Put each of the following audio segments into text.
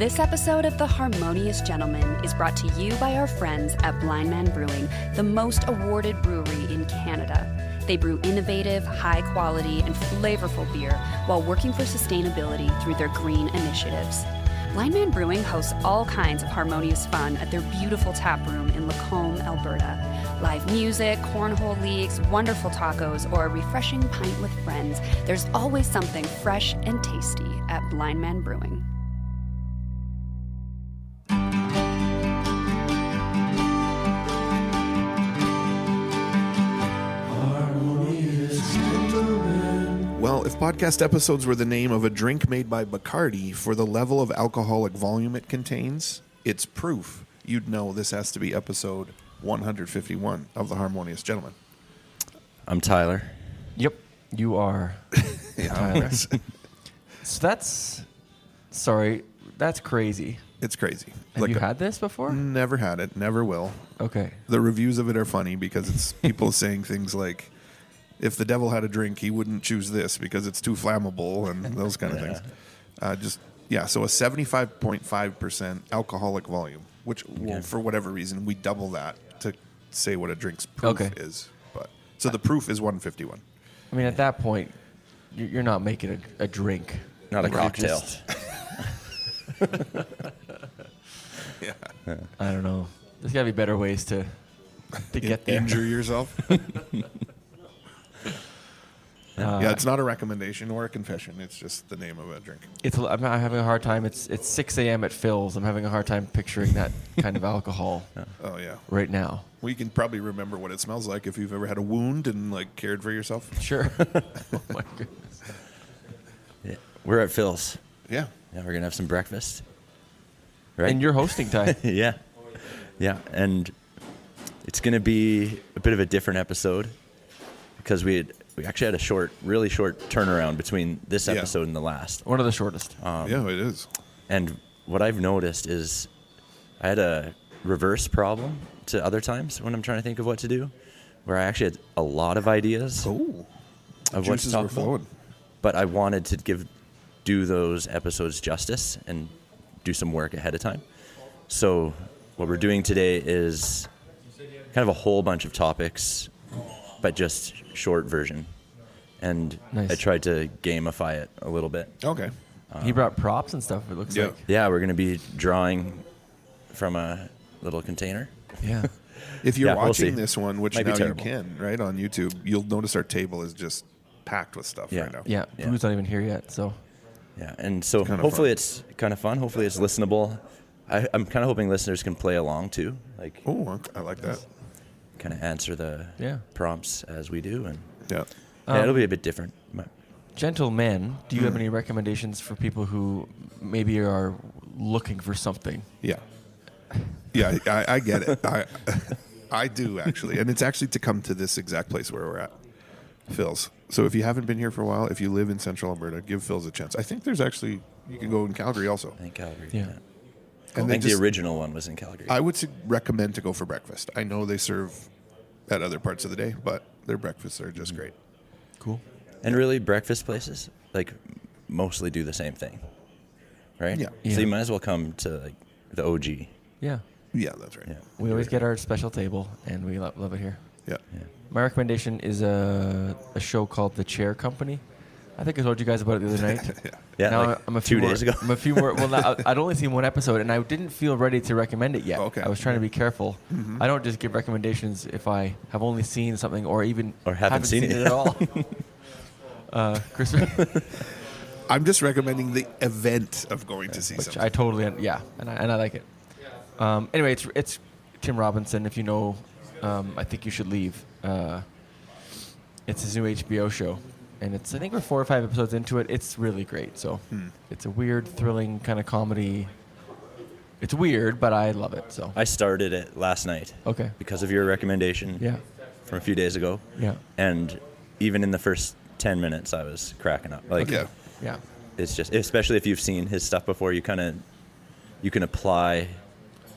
This episode of The Harmonious Gentleman is brought to you by our friends at Blind Man Brewing, the most awarded brewery in Canada. They brew innovative, high-quality, and flavorful beer while working for sustainability through their green initiatives. Blind Man Brewing hosts all kinds of harmonious fun at their beautiful tap room in Lacombe, Alberta. Live music, cornhole leagues, wonderful tacos, or a refreshing pint with friends. There's always something fresh and tasty at Blind Man Brewing. Well, if podcast episodes were the name of a drink made by Bacardi for the level of alcoholic volume it contains, it's proof you'd know this has to be episode 151 of The Harmonious Gentleman. I'm Tyler. Yep, you are Tyler. So that's crazy. It's crazy. Have you had this before? Never had it, never will. Okay. The reviews of it are funny because it's people saying things like, if the devil had a drink, he wouldn't choose this because it's too flammable and those kind of things. So a 75.5% alcoholic volume, which for whatever reason, we double that to say what a drink's proof is. So the proof is 151. I mean, at that point, you're not making a drink. Not a cocktail. I don't know. There's got to be better ways to get there. Injure yourself. It's not a recommendation or a confession. It's just the name of a drink. I'm having a hard time. It's 6 a.m. at Phil's. I'm having a hard time picturing that kind of alcohol. Oh, yeah. Right now. Well, you can probably remember what it smells like if you've ever had a wound and cared for yourself. Sure. Oh, my goodness. Yeah. We're at Phil's. Yeah. Yeah, we're going to have some breakfast. Right? And you're hosting, Ty. Yeah. Yeah, and it's going to be a bit of a different episode because we actually had a really short turnaround between this episode and the last. One of the shortest. Yeah, it is. And what I've noticed is I had a reverse problem to other times when I'm trying to think of what to do, where I actually had a lot of ideas of what to talk about. But I wanted to do those episodes justice and do some work ahead of time. So what we're doing today is kind of a whole bunch of topics, but just short version. And nice. I tried to gamify it a little bit. Okay. He brought props and stuff, it looks like. Yeah, we're going to be drawing from a little container. Yeah. If you're watching this one, which Might now be you terrible. can, right, on YouTube, you'll notice our table is just packed with stuff right now. Yeah, food's not even here yet, so. Yeah, and so hopefully it's kind of fun. Hopefully it's listenable. I'm kind of hoping listeners can play along too. I like that. Kind of answer the prompts as we do. And it'll be a bit different. Gentlemen, do you have any recommendations for people who maybe are looking for something? Yeah. Yeah, I get it. I do, actually. And it's actually to come to this exact place where we're at, Phil's. So if you haven't been here for a while, if you live in central Alberta, give Phil's a chance. I think there's actually, you can go in Calgary also. I think Calgary. Yeah. I think the original one was in Calgary. I would recommend to go for breakfast. I know they serve at other parts of the day, but their breakfasts are just great. Cool. And really, breakfast places, mostly do the same thing, right? Yeah. So you might as well come to, the OG. Yeah. Yeah, that's right. Yeah. We always get our special table, and we love it here. Yeah. My recommendation is a show called The Chair Company. I think I told you guys about it the other night. Yeah, now I'm a few 2 days ago. I'm a few more. Well, I'd only seen one episode, and I didn't feel ready to recommend it yet. Okay. I was trying to be careful. Mm-hmm. I don't just give recommendations if I have only seen something or haven't seen it at all. Chris, I'm just recommending the event of going to see something. I totally and I like it. Anyway, it's Tim Robinson. If you know, I think you should leave. It's his new HBO show. And I think we're 4 or 5 episodes into it. It's really great. So it's a weird, thrilling kind of comedy. It's weird, but I love it. So I started it last night. Okay. Because of your recommendation. Yeah. From a few days ago. Yeah. And even in the first 10 minutes, I was cracking up. Yeah. It's just, especially if you've seen his stuff before, you can apply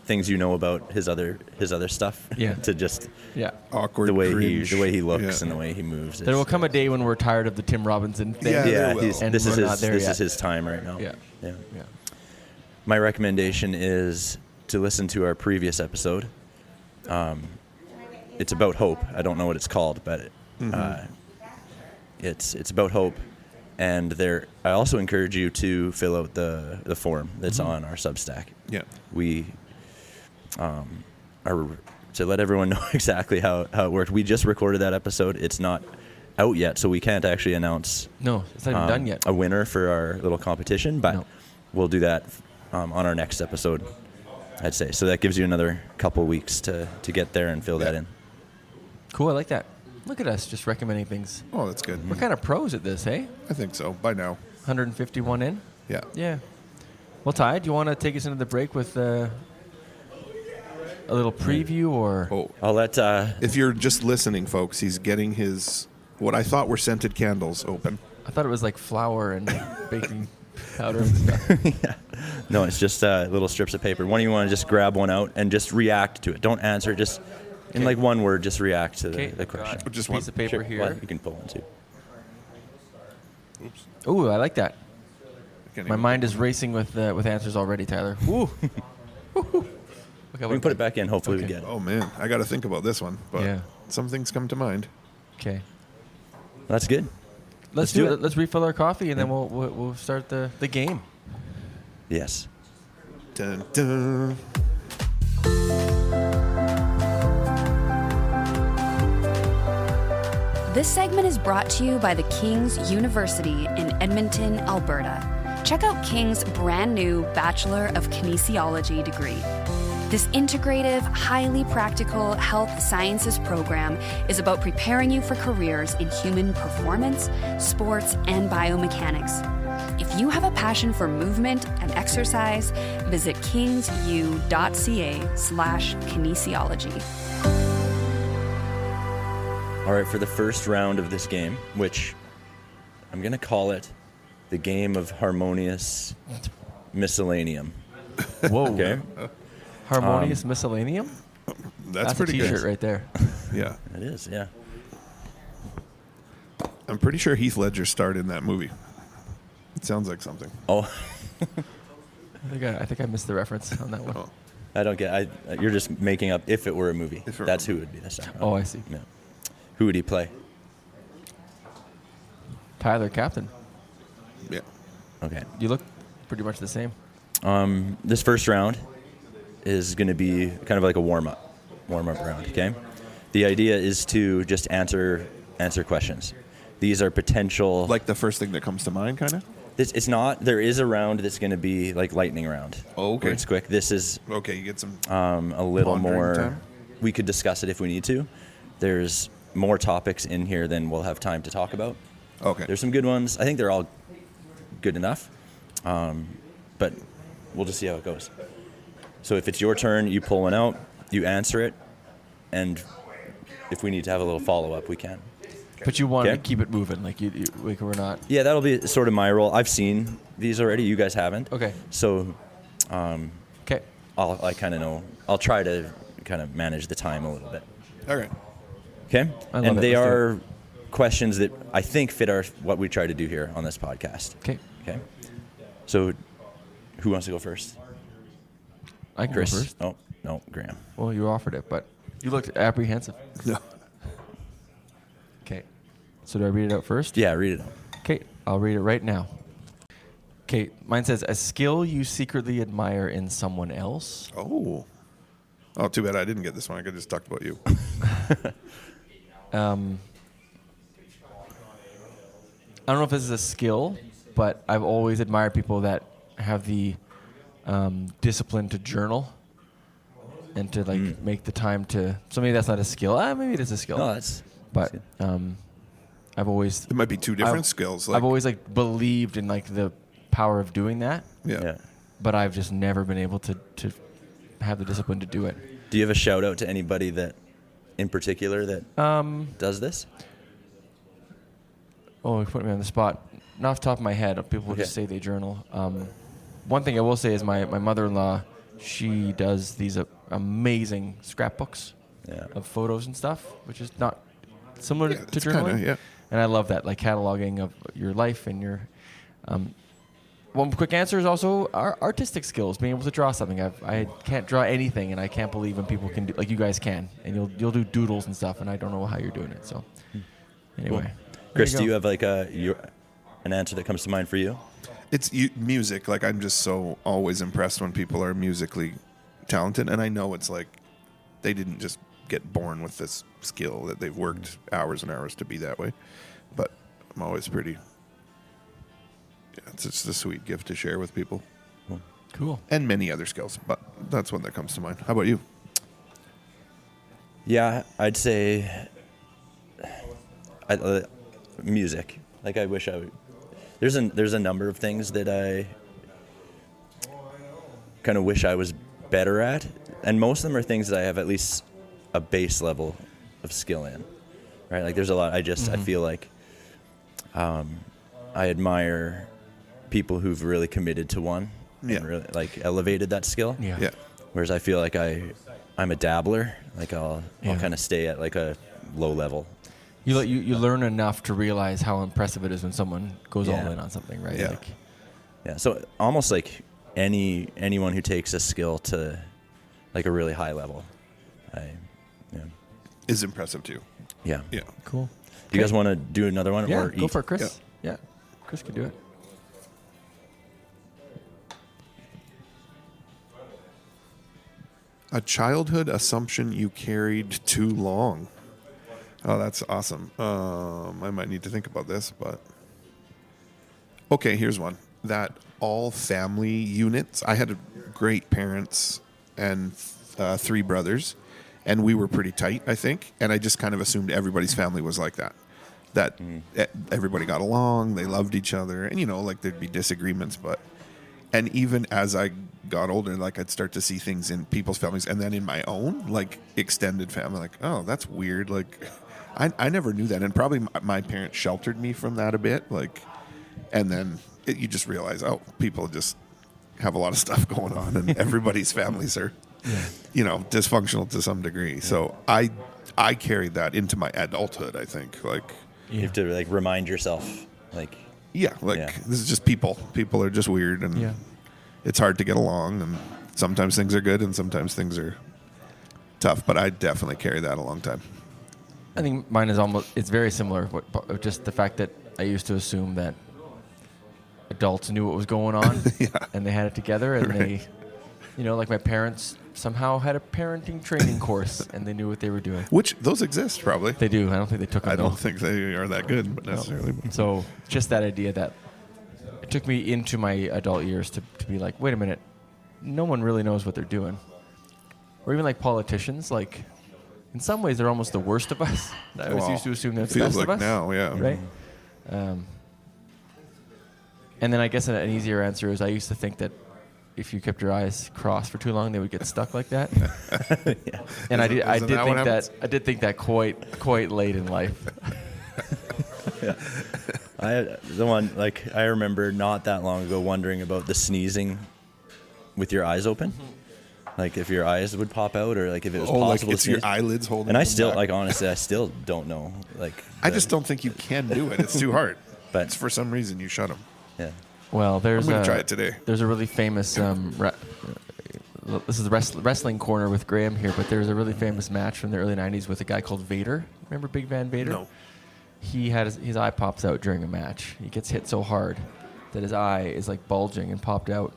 things you know about his other stuff to just awkward the way cringe. he looks and the way he moves. There will come a day when we're tired of the Tim Robinson thing. Yeah, this is his time right now. Yeah. my recommendation is to listen to our previous episode. It's about hope. I don't know what it's called, but it's about hope. And there, I also encourage you to fill out the form that's on our Substack. Yeah. We are to let everyone know exactly how it worked. We just recorded that episode. It's not out yet, so we can't actually announce. No, it's not even done yet. A winner for our little competition, but No. we'll do that on our next episode, I'd say. So that gives you another couple weeks to get there and fill that in. Cool, I like that. Look at us just recommending things. Oh, that's good. We're kind of pros at this, eh? I think so. By now. 151 in? Yeah. Yeah. Well, Ty, do you want to take us into the break with a little preview or? Oh, I'll let. if you're just listening, folks, he's getting his what I thought were scented candles open. I thought it was like flour and baking powder and stuff. Yeah. No, it's just little strips of paper. One of you want to just grab one out and just react to it. Don't answer. Just in like one word, just react to the question. Got Just a piece one. of paper Sure. here. Well, you can pull one too. Oops. Ooh, I like that. I can't My even- mind is racing with answers already, Tyler. Woo. Look how We can put it back in. Hopefully we Okay. get it. Oh man, I got to think about this one. But Yeah. some things come to mind. Okay. That's good. Let's do do it. it. Let's refill our coffee and then we'll start the game. Yes. Dun, dun. This segment is brought to you by the King's University in Edmonton, Alberta. Check out King's brand new Bachelor of Kinesiology degree. This integrative, highly practical health sciences program is about preparing you for careers in human performance, sports, and biomechanics. If you have a passion for movement and exercise, visit kingsu.ca/kinesiology. All right, for the first round of this game, which I'm going to call it the game of Harmonious Miscellaneum. Whoa. Okay? Harmonious Miscellaneum? That's a pretty t-shirt good. right there. Yeah, It is, yeah. I'm pretty sure Heath Ledger starred in that movie. It sounds like something. Oh, I think I missed the reference on that one. Oh. I don't get you're just making up if it were a movie. If it were That's a who it would be this time. Oh, I see. Yeah. Who would he play? Tyler, captain. Yeah. Okay. You look pretty much the same. This first round is going to be kind of like a warm-up round, okay? The idea is to just answer questions. These are potential... Like the first thing that comes to mind, kind of? It's not. There is a round that's going to be like lightning round. Oh, okay. Where it's quick. This is Okay, you get some. a little Pondering more... time? We could discuss it if we need to. There's more topics in here than we'll have time to talk about. Okay. There's some good ones. I think they're all good enough. But we'll just see how it goes. So if it's your turn, you pull one out, you answer it, and if we need to have a little follow-up, we can. But you want Okay. to keep it moving, like like we're not. Yeah, that'll be sort of my role. I've seen these already. You guys haven't. Okay. So Okay. I kind of know. I'll try to kind of manage the time a little bit. All right. Okay? I love And it. they Let's do are questions that I think fit what we try to do here on this podcast. Okay. Okay? So who wants to go first? I can Chris? go first. Oh, no, Graham. Well, you offered it, but you looked apprehensive. No. Okay. So do I read it out first? Yeah, read it out. Okay, I'll read it right now. Okay, mine says, a skill you secretly admire in someone else. Oh. Oh, too bad I didn't get this one. I could just talk about you. I don't know if this is a skill, but I've always admired people that have the discipline to journal and to make the time to. So maybe that's not a skill. Maybe it is a skill. No, that's. But I've always It might be two different skills. Like, I've always believed in the power of doing that, yeah. but I've just never been able to have the discipline to do it. Do you have a shout out to anybody that, in particular, that does this? Oh, you put me on the spot. Not off the top of my head. People Okay. just say they journal. One thing I will say is my mother-in-law, she does these amazing scrapbooks Yeah. of photos and stuff, which is not similar Yeah, to it's journaling. kinda, yeah. And I love that, like cataloging of your life and your. one quick answer is also our artistic skills, being able to draw something. I can't draw anything, and I can't believe when people can do, like you guys can, and you'll do doodles and stuff, and I don't know how you're doing it. So anyway, cool. Chris, do you have like an answer that comes to mind for you? It's music. Like, I'm just so always impressed when people are musically talented, and I know it's like they didn't just get born with this skill, that they've worked hours and hours to be that way. But I'm always pretty. Yeah, it's just a sweet gift to share with people. Cool. And many other skills, but that's one that comes to mind. How about you? Yeah, I'd say music. Like, I wish I would. There's a number of things that I kind of wish I was better at, and most of them are things that I have at least a base level of skill in. Right? Like, there's a lot. I feel like I admire people who've really committed to one and really like elevated that skill. Yeah. Whereas I feel like I'm a dabbler. Like, I'll kind of stay at like a low level. You learn enough to realize how impressive it is when someone goes all in on something, right? Yeah. Like, Yeah. So almost like anyone who takes a skill to like a really high level, Is impressive too. Yeah. Yeah. cool. Do you guys want to do another one Yeah, or go eat? for it, Chris. Yeah, Chris can do it. A childhood assumption you carried too long. Oh, that's awesome. I might need to think about this, but okay, here's one. That all family units. I had great parents and 3 brothers, and we were pretty tight, I think. And I just kind of assumed everybody's family was like that. That everybody got along, they loved each other, and like there'd be disagreements, but. And even as I got older, like, I'd start to see things in people's families, and then in my own, like, extended family, like, oh, that's weird. Like, I never knew that, and probably my parents sheltered me from that a bit. Like, and then you just realize, oh, people just have a lot of stuff going on, and everybody's families are, dysfunctional to some degree. So I carried that into my adulthood, I think. Like, You have to like remind yourself, like. This is just people. People are just weird, and it's hard to get along, and sometimes things are good, and sometimes things are tough. But I definitely carry that a long time. I think mine is it's very similar. Just the fact that I used to assume that adults knew what was going on, and they had it together, and they, like my parents somehow had a parenting training course, and they knew what they were doing. Which, those exist, probably. They do. I don't think they took them. I don't think they are that good, but necessarily. No. So just that idea that it took me into my adult years to be like, wait a minute, no one really knows what they're doing. Or even like politicians, like in some ways they're almost the worst of us. I always used to assume they're the best like of us. Now, yeah. Right? And then I guess an easier answer is I used to think that if you kept your eyes crossed for too long, they would get stuck like that. And I did think that quite late in life. I remember not that long ago wondering about the sneezing with your eyes open. Like if your eyes would pop out, or like if it was possible like to sneeze. your eyelids holding. And I them still back. like honestly, I still don't know. Like I just don't think you can do it. It's too hard. But it's for some reason you shut them. Yeah. Well, I'm going to try it today. There's a really famous. This is the wrestling corner with Graham here, but there's a really famous match from the early '90s with a guy called Vader. Remember Big Van Vader? No. He had his eye pops out during a match. He gets hit so hard that his eye is like bulging and popped out.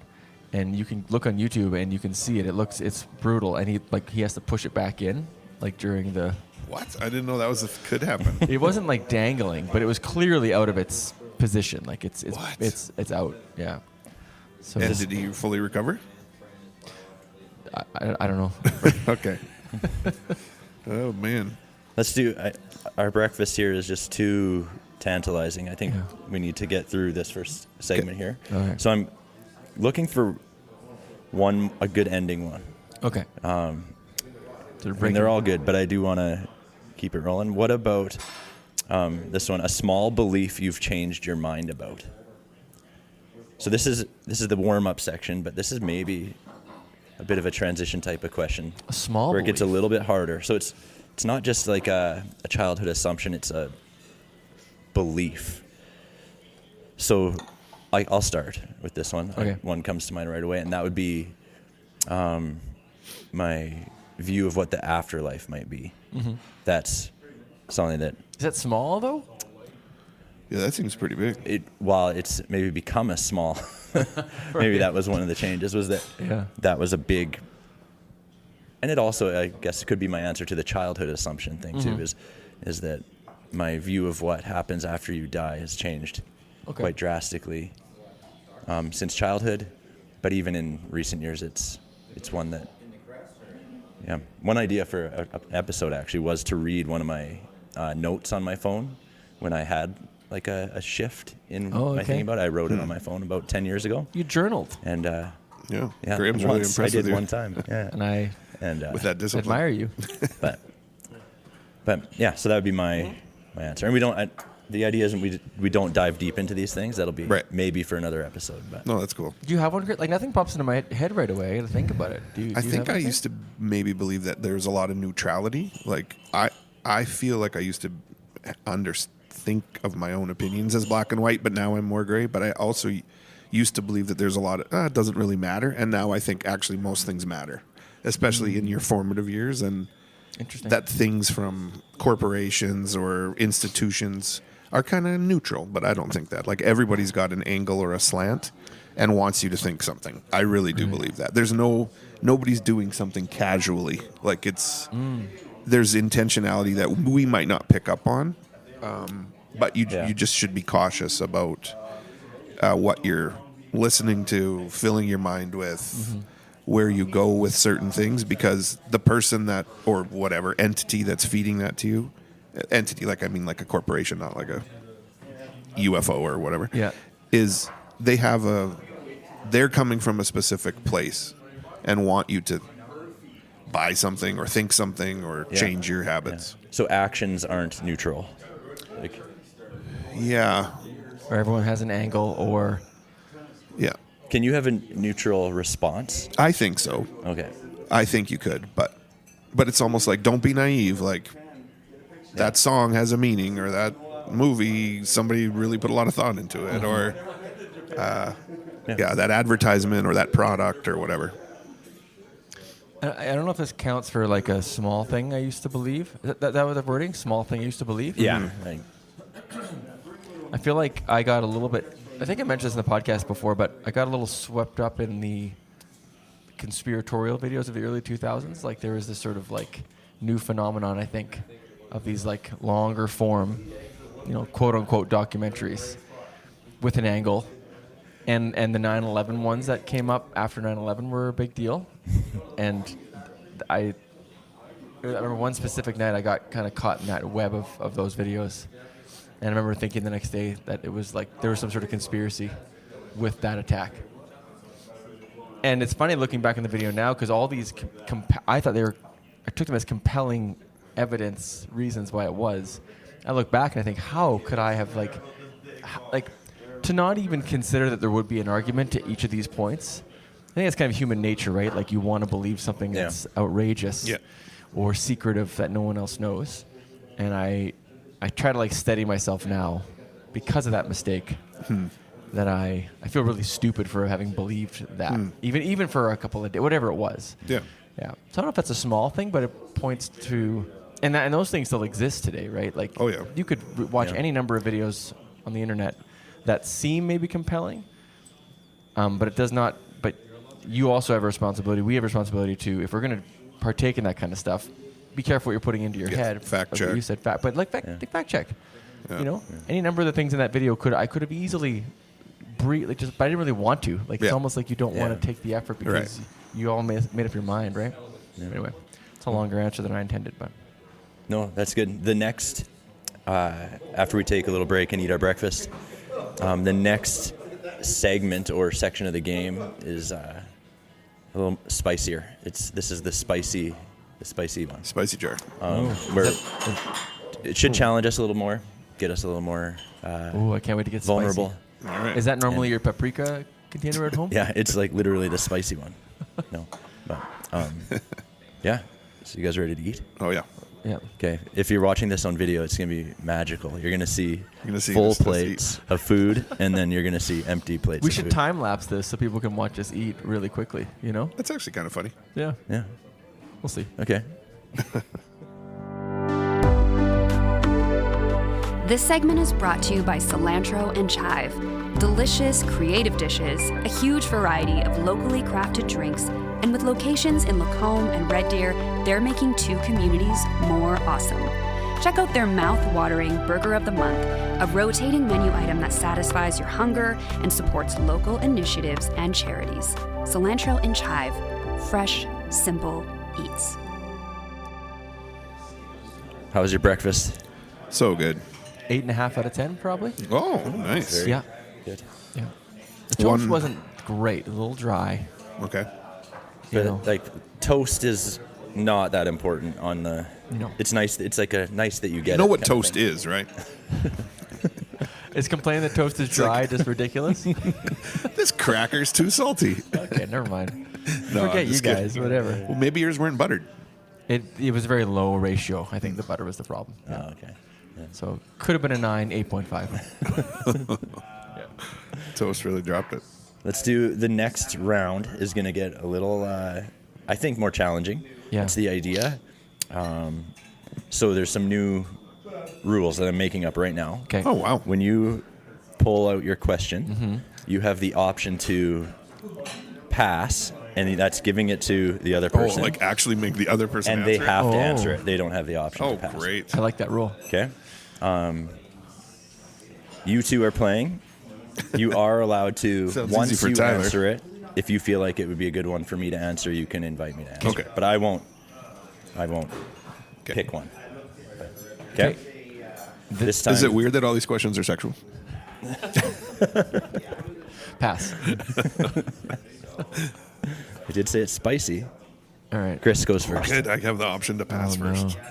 And you can look on YouTube and you can see it. It's brutal, and he has to push it back in, like during the. What? I didn't know that could happen. It wasn't like dangling, but it was clearly out of its position. Like it's out. Yeah. So and did he fully recover? I don't know. Okay. Oh man. Let's do. Our breakfast here is just too tantalizing. I think we need to get through this first segment here. Right. So I'm looking for a good ending one. Okay. They're all good, but I do want to keep it rolling. What about this one? A small belief you've changed your mind about. So this is the warm-up section, but this is maybe a bit of a transition type of question. A small where belief. it gets a little bit harder. So it's not just like a childhood assumption. It's a belief. So I'll start with this one. Okay. One comes to mind right away, and that would be my view of what the afterlife might be. Mm-hmm. That's something that... Is that small, though? Yeah, that seems pretty big. While it's maybe become a small... maybe that was one of the changes, was that that was a big... And it also, I guess, could be my answer to the childhood assumption thing, too, is that my view of what happens after you die has changed quite drastically since childhood. But even in recent years, it's one that... Yeah. One idea for an episode, actually, was to read one of my notes on my phone when I had like a shift in my thinking about it. I wrote it on my phone about 10 years ago. You journaled. And yeah, Graham's really impressed I did with you. one time. Yeah. And with that discipline. admire you. but yeah, so that would be my answer. And we don't... the idea isn't we don't dive deep into these things. That'll be maybe for another episode. But no, that's cool. Do you have one? Like nothing pops into my head right away. I got to think about it. I think I used to maybe believe that there's a lot of neutrality. Like I feel like I used to think of my own opinions as black and white, but now I'm more gray. But I also used to believe that there's a lot of it doesn't really matter, and now I think actually most things matter, especially in your formative years, and that things from corporations or institutions are kind of neutral, but I don't think that. Like everybody's got an angle or a slant and wants you to think something. I really do believe that. There's nobody's doing something casually. Like there's intentionality that we might not pick up on, but you just should be cautious about what you're listening to, filling your mind with, where you go with certain things, because the person that, or whatever entity that's feeding that to you, entity, like I mean like a corporation, not like a UFO or whatever, is they're coming from a specific place and want you to buy something or think something or change your habits. So actions aren't neutral. Like, or everyone has an angle, or can you have a neutral response? I think so. Okay. I think you could, but it's almost like, don't be naive. Like that song has a meaning, or that movie, somebody really put a lot of thought into it, or that advertisement or that product or whatever. I don't know if this counts for like a small thing I used to believe. That was the wording? Small thing I used to believe? Yeah. I feel like I got a little bit... I think I mentioned this in the podcast before, but I got a little swept up in the conspiratorial videos of the early 2000s. Like there was this sort of like new phenomenon, I think, of these like longer form, quote unquote documentaries with an angle. And the 9/11 ones that came up after 9/11 were a big deal. And I remember one specific night I got kind of caught in that web of those videos. And I remember thinking the next day that it was like there was some sort of conspiracy with that attack. And it's funny looking back in the video now, because all these, I took them as compelling evidence, reasons why it was. I look back and I think, how could I have like to not even consider that there would be an argument to each of these points? I think that's kind of human nature, right? Like you want to believe something that's outrageous or secretive that no one else knows. And I try to like steady myself now because of that mistake. That I feel really stupid for having believed that, even for a couple of days, whatever it was. So I don't know if that's a small thing, but it points to, and those things still exist today, right? Like, you could watch any number of videos on the internet that seem maybe compelling, but it does not. But you also have a responsibility. We have a responsibility to, if we're going to partake in that kind of stuff, be careful what you're putting into your head. Fact check. You said fact, but like fact check. Any number of the things in that video I could have easily. But I didn't really want to. Like it's almost like you don't want to take the effort because you all made up your mind, right? Anyway, it's a longer answer than I intended, but no, that's good. The next, after we take a little break and eat our breakfast, the next segment or section of the game is a little spicier. This is the spicy one. Spicy jar. Where it should challenge us a little more, get us a little more. I can't wait to get vulnerable. Spicy. All right. Is that normally your paprika container at home? Yeah, it's like literally the spicy one. No, but So you guys ready to eat? Oh yeah. Yeah. Okay. If you're watching this on video, it's gonna be magical. You're gonna see full us plates of food, and then you're gonna see empty plates. We of should food. time lapse this so people can watch us eat really quickly. You know? That's actually kind of funny. Yeah. Yeah. We'll see. Okay. This segment is brought to you by Cilantro and Chive. Delicious, creative dishes, a huge variety of locally crafted drinks, and with locations in Lacombe and Red Deer, they're making 2 communities more awesome. Check out their mouth-watering Burger of the Month, a rotating menu item that satisfies your hunger and supports local initiatives and charities. Cilantro and Chive, fresh, simple eats. How was your breakfast? So good. 8.5 out of 10, probably. Oh, nice. Very Yeah. good. Yeah. The toast One- wasn't great. A little dry. Okay. You But know. like toast is not that important on the. No. It's nice. It's like a nice that you get. You know it what kind of toast thing. is, right? Is complaining that toast is dry just ridiculous? This cracker's too salty. Okay, never mind. No, I'm Forget you just kidding. guys. Whatever. Well, maybe yours weren't buttered. It was a very low ratio. I think the butter was the problem. Oh, okay. Yeah. So could have been a 9, 8.5. Toast really dropped it. Let's do the next round. Is going to get a little, I think, more challenging. Yeah. That's the idea. So there's some new rules that I'm making up right now. Okay. Oh, wow. When you pull out your question, you have the option to pass, and that's giving it to the other Oh, person. like actually make the other person and they answer it? have to Oh. answer it. They don't have the option Oh, to pass. great. I like that rule. Okay. You two are playing. You are allowed to, Sounds once easy for you Tyler. answer it, if you feel like it would be a good one for me to answer, you can invite me to answer. Okay. But I won't Okay. pick one. Okay. This time. Is it weird that all these questions are sexual? Pass. I did say it's spicy. All right. Chris goes first. Good. I have the option to pass Oh, first. no.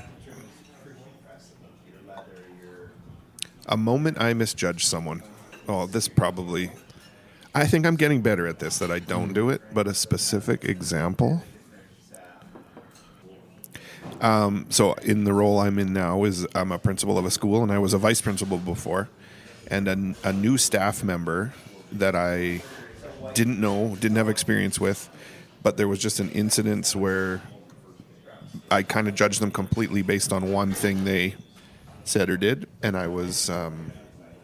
A moment I misjudged someone. Oh, this probably. I think I'm getting better at this, that I don't do it, but a specific example. So in the role I'm in now is I'm a principal of a school, and I was a vice principal before, and a new staff member that I didn't know, didn't have experience with, but there was just an incident where I kind of judged them completely based on one thing they said or did, and I was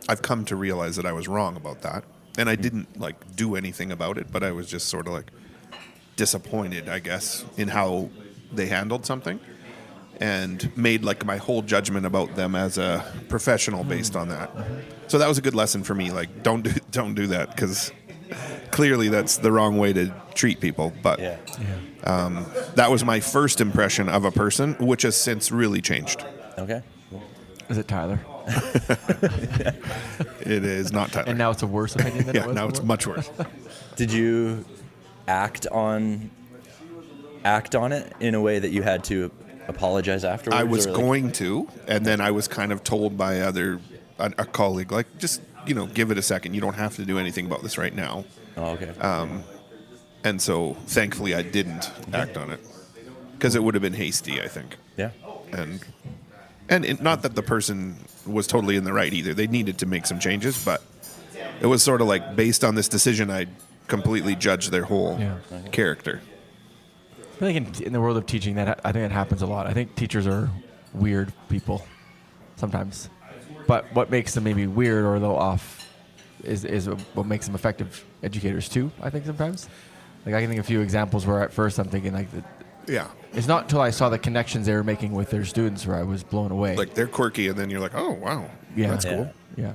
I've come to realize that I was wrong about that, and I didn't like do anything about it, but I was just sort of like disappointed, I guess, in how they handled something, and made like my whole judgment about them as a professional based on that. So that was a good lesson for me. Like, don't do that, because clearly that's the wrong way to treat people. But Yeah. that was my first impression of a person, which has since really changed. Okay. Is it Tyler? It is not Tyler. And now it's a worse opinion than it yeah, was now it's before? much worse. Did you act on it in a way that you had to apologize afterwards? I was or, like- going to, and then I was kind of told by a colleague, like, just, give it a second. You don't have to do anything about this right now. Oh, okay. And so, thankfully, I didn't act on it, because it would have been hasty, I think. Yeah. And not that the person was totally in the right either. They needed to make some changes, but it was sort of like, based on this decision, I completely judged their whole character. I think in the world of teaching, I think that happens a lot. I think teachers are weird people sometimes, but what makes them maybe weird or a little off is what makes them effective educators too. I think sometimes, like I can think of a few examples where at first I'm thinking like, Yeah. it's not until I saw the connections they were making with their students where I was blown away. Like, they're quirky, and then you're like, oh, wow. Yeah. That's Yeah. cool. Yeah.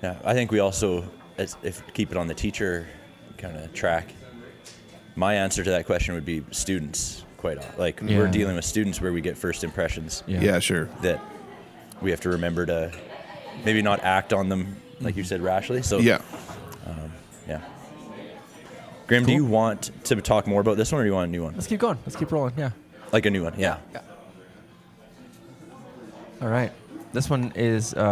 Yeah. I think we also, if keep it on the teacher kind of track, my answer to that question would be students. Quite often. Like Yeah. we're dealing with students where we get first impressions Yeah, sure. that we have to remember to maybe not act on them like you said rashly. So Yeah. yeah. Graham, do you want to talk more about this one, or do you want a new one? Let's keep going. Let's keep rolling. Yeah. Like a new one, yeah. All right. This one is this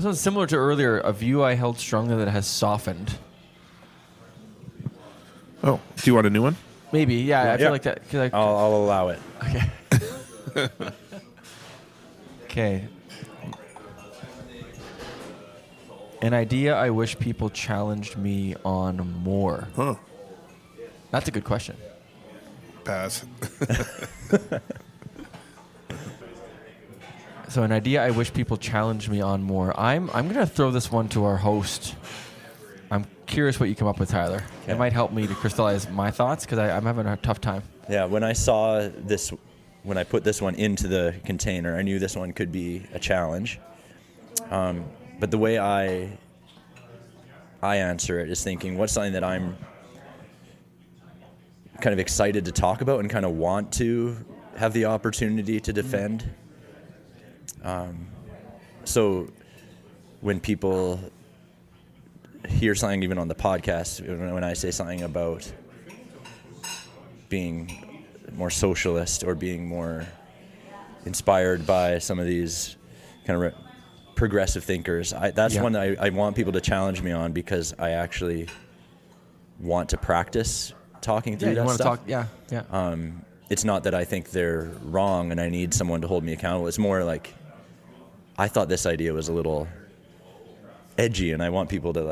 one's similar to earlier. A view I held strongly that has softened. Oh, do you want a new one? Maybe. Yeah. I Yeah. feel like that. 'Cause I'll allow it. okay. Okay. An idea I wish people challenged me on more. Huh. That's a good question. Pass. So an idea I wish people challenged me on more. I'm going to throw this one to our host. I'm curious what you come up with, Tyler. Okay. It might help me to crystallize my thoughts because I'm having a tough time. Yeah, when I saw this, when I put this one into the container, I knew this one could be a challenge. But the way I answer it is thinking, what's something that I'm kind of excited to talk about and kind of want to have the opportunity to defend. So when people hear something, even on the podcast, when I say something about being more socialist or being more inspired by some of these kind of progressive thinkers, that's one I want people to challenge me on, because I actually want to practice talking through that stuff. It's not that I think they're wrong and I need someone to hold me accountable. It's more like, I thought this idea was a little edgy, and I want people to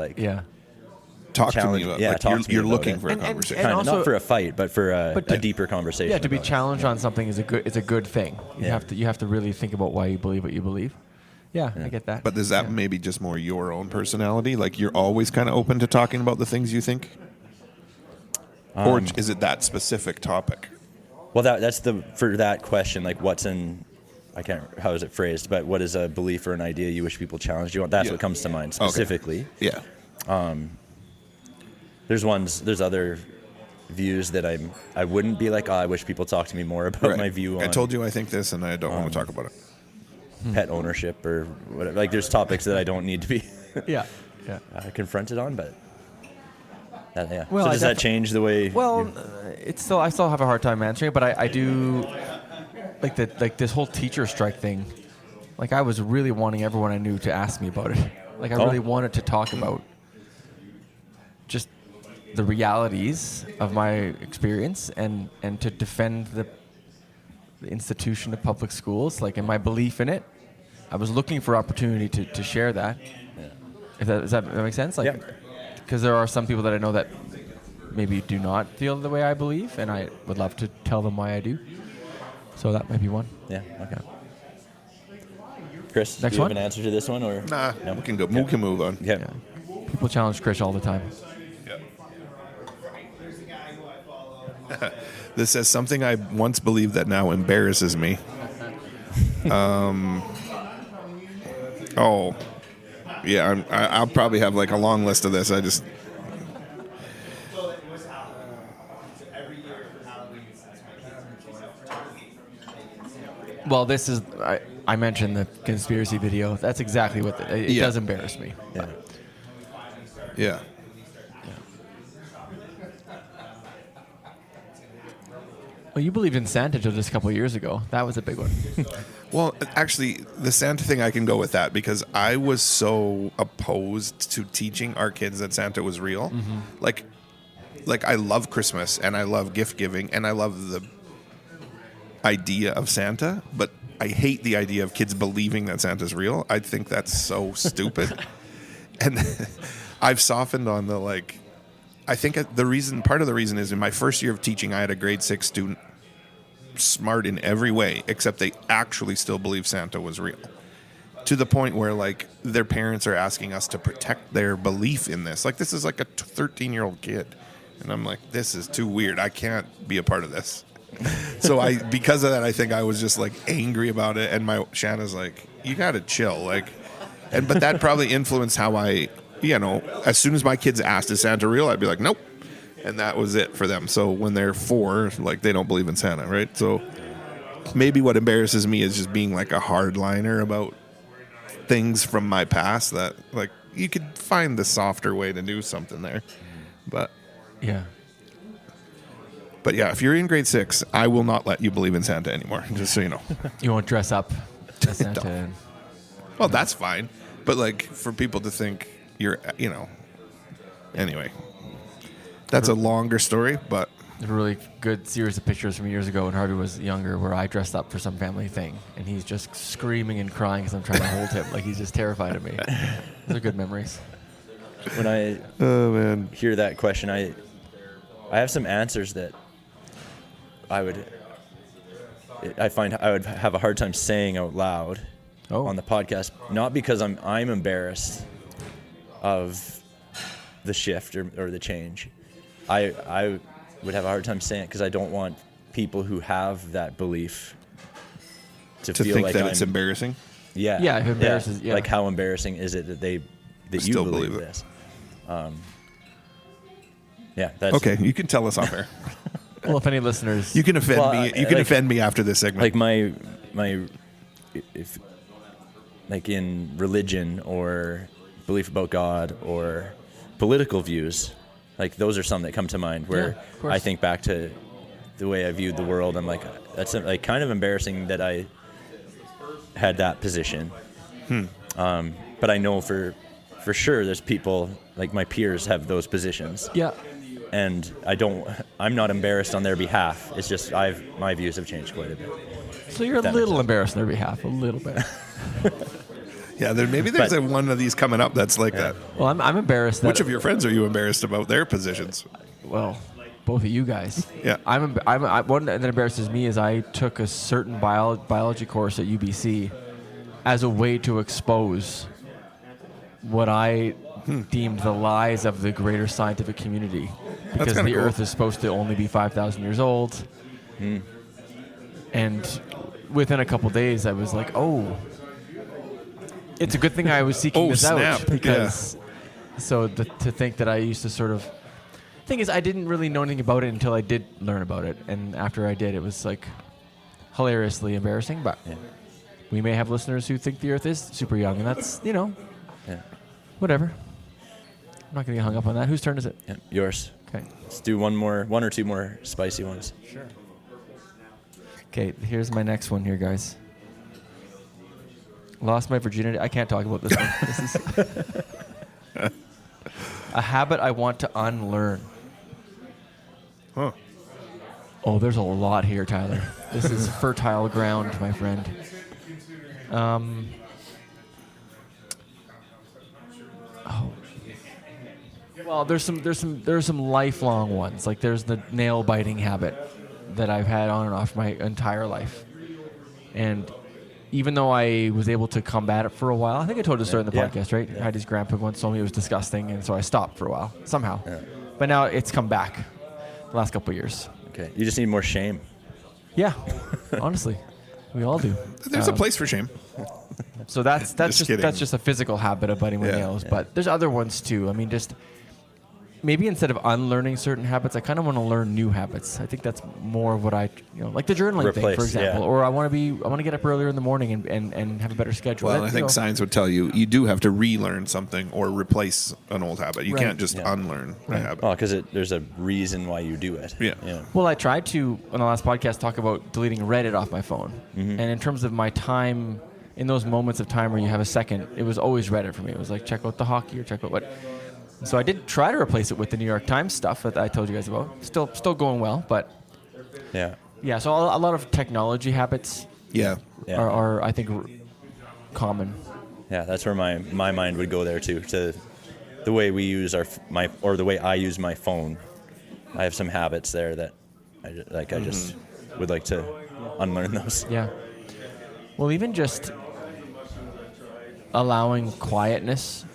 talk challenge, to me about. You're looking for a conversation, and also, not for a fight, but for a deeper conversation. Yeah, to be challenged on something is a good thing. You have to really think about why you believe what you believe. Yeah, I get that. But is that maybe just more your own personality? Like, you're always kind of open to talking about the things you think, or is it that specific topic? Well, that's for that question. Like, what's in? How is it phrased? But what is a belief or an idea you wish people challenged you on? That's what comes to mind specifically. Okay. Yeah. There's other views that I wouldn't be like, I wish people talk to me more about my view on. I told you I think this, and I don't want to talk about it. Pet ownership or whatever. Like, there's topics that I don't need to be confronted on, but Well, so does that change the way? Well, I still have a hard time answering it, but I do like this whole teacher strike thing. Like, I was really wanting everyone I knew to ask me about it. Like, I really wanted to talk about just the realities of my experience and to defend the institution of public schools, like, and my belief in it. I was looking for opportunity to share that. Yeah. Does that make sense? Like, because there are some people that I know that maybe do not feel the way I believe, and I would love to tell them why I do. So that might be one. Yeah. Okay. Chris, next do you one? have an answer to this one, or nah? No? We can go. We can move on. Yeah. People challenge Chris all the time. This says something I once believed that now embarrasses me. I'll probably have like a long list of this. Well, this is I mentioned the conspiracy video. That's exactly what it does embarrass me. Yeah. Yeah. Well, you believed in Santa until just a couple of years ago. That was a big one. Well, actually, the Santa thing, I can go with that, because I was so opposed to teaching our kids that Santa was real. Mm-hmm. Like I love Christmas and I love gift giving and I love the idea of Santa, but I hate the idea of kids believing that Santa's real. I think that's so stupid. And I've softened on the I think part of the reason is in my first year of teaching, I had a grade 6 student, smart in every way, except they actually still believe Santa was real. To the point where their parents are asking us to protect their belief in this. This is like a 13-year-old kid. And I'm like, this is too weird. I can't be a part of this. So because of that, I think I was just angry about it. And Shanna's like, you got to chill. But that probably influenced how I, as soon as my kids asked, is Santa real? I'd be like, nope. And that was it for them. So when they're 4, they don't believe in Santa, right? So maybe what embarrasses me is just being a hardliner about things from my past that, you could find the softer way to do something there. But yeah. But yeah, if you're in grade 6, I will not let you believe in Santa anymore, just so you know. You won't dress up as Santa. Well, that's fine. But for people to think you're, anyway. That's a longer story, but a really good series of pictures from years ago when Harvey was younger where I dressed up for some family thing and he's just screaming and crying because I'm trying to hold him. Like he's just terrified of me. Those are good memories. When I hear that question, I have some answers that I would have a hard time saying out loud on the podcast, not because I'm embarrassed of the shift or the change. I would have a hard time saying it because I don't want people who have that belief to feel think like that it's embarrassing. Yeah, yeah, it embarrasses. Yeah. Like how embarrassing is it that you still believe believe it. this? Yeah, that's Okay, you can tell us off air. Well, if any listeners, You can offend me. You can like- offend me after this segment. like if like in religion or belief about God or political views, like those are some that come to mind where Yeah, of course. I think back to the way I viewed the world. I'm like, that's like kind of embarrassing that I had that position. But I know for sure there's people like my peers have those positions. yeah, And I'm not embarrassed on their behalf. It's just my views have changed quite a bit. so you're a That little makes embarrassed on their behalf, a little bit. yeah, maybe there's But- one of these coming up that's like that. Well, I'm embarrassed that Which of your friends are you embarrassed about their positions? well, both of you guys. Yeah. One that embarrasses me is I took a certain biology course at UBC as a way to expose what I deemed the lies of the greater scientific community. Because kinda the cool. Earth is supposed to only be 5,000 years old. And within a couple days, I was like, oh, it's a good thing I was seeking Oh, this snap. out. Because to think that I used to sort of... Thing is, I didn't really know anything about it until I did learn about it. And after I did, it was like hilariously embarrassing. But we may have listeners who think the Earth is super young. And that's, Yeah. whatever. I'm not going to get hung up on that. Whose turn is it? Yeah, yours. Okay. Let's do one or two more spicy ones. Sure. Okay, here's my next one here, guys. Lost my virginity. I can't talk about this one. This is a habit I want to unlearn. Huh. Oh, there's a lot here, Tyler. This is fertile ground, my friend. Well, there's some lifelong ones. Like there's the nail biting habit that I've had on and off my entire life. And even though I was able to combat it for a while, I think I told you the story in the Yeah. podcast, right? Yeah. I had his grandpa once told me it was disgusting, and so I stopped for a while somehow. Yeah. But now it's come back the last couple of years. Okay. You just need more shame. Yeah, honestly, we all do. There's a place for shame. So that's Just kidding. that's just a physical habit of biting my Yeah. nails. But there's other ones too. I mean, just maybe instead of unlearning certain habits, I kind of want to learn new habits. I think that's more of what like the journaling thing, Replace, for example. yeah. Or I want to get up earlier in the morning and have a better schedule. Well, That, I think science would tell you do have to relearn something or replace an old habit. You Right. can't just Yeah. unlearn a habit. Well, because there's a reason why you do it. Yeah. Well, I tried to on the last podcast talk about deleting Reddit off my phone, Mm-hmm. and in terms of my time. In those moments of time where you have a second, it was always Reddit for me. It was like, check out the hockey or check out what. So I did try to replace it with the New York Times stuff that I told you guys about. Still going well, but Yeah. yeah. So a lot of technology habits Yeah. Yeah. are I think, common. Yeah, that's where my mind would go there too. To the way we use the way I use my phone. I have some habits there that I just would like to unlearn those. Yeah. Well, even just allowing quietness.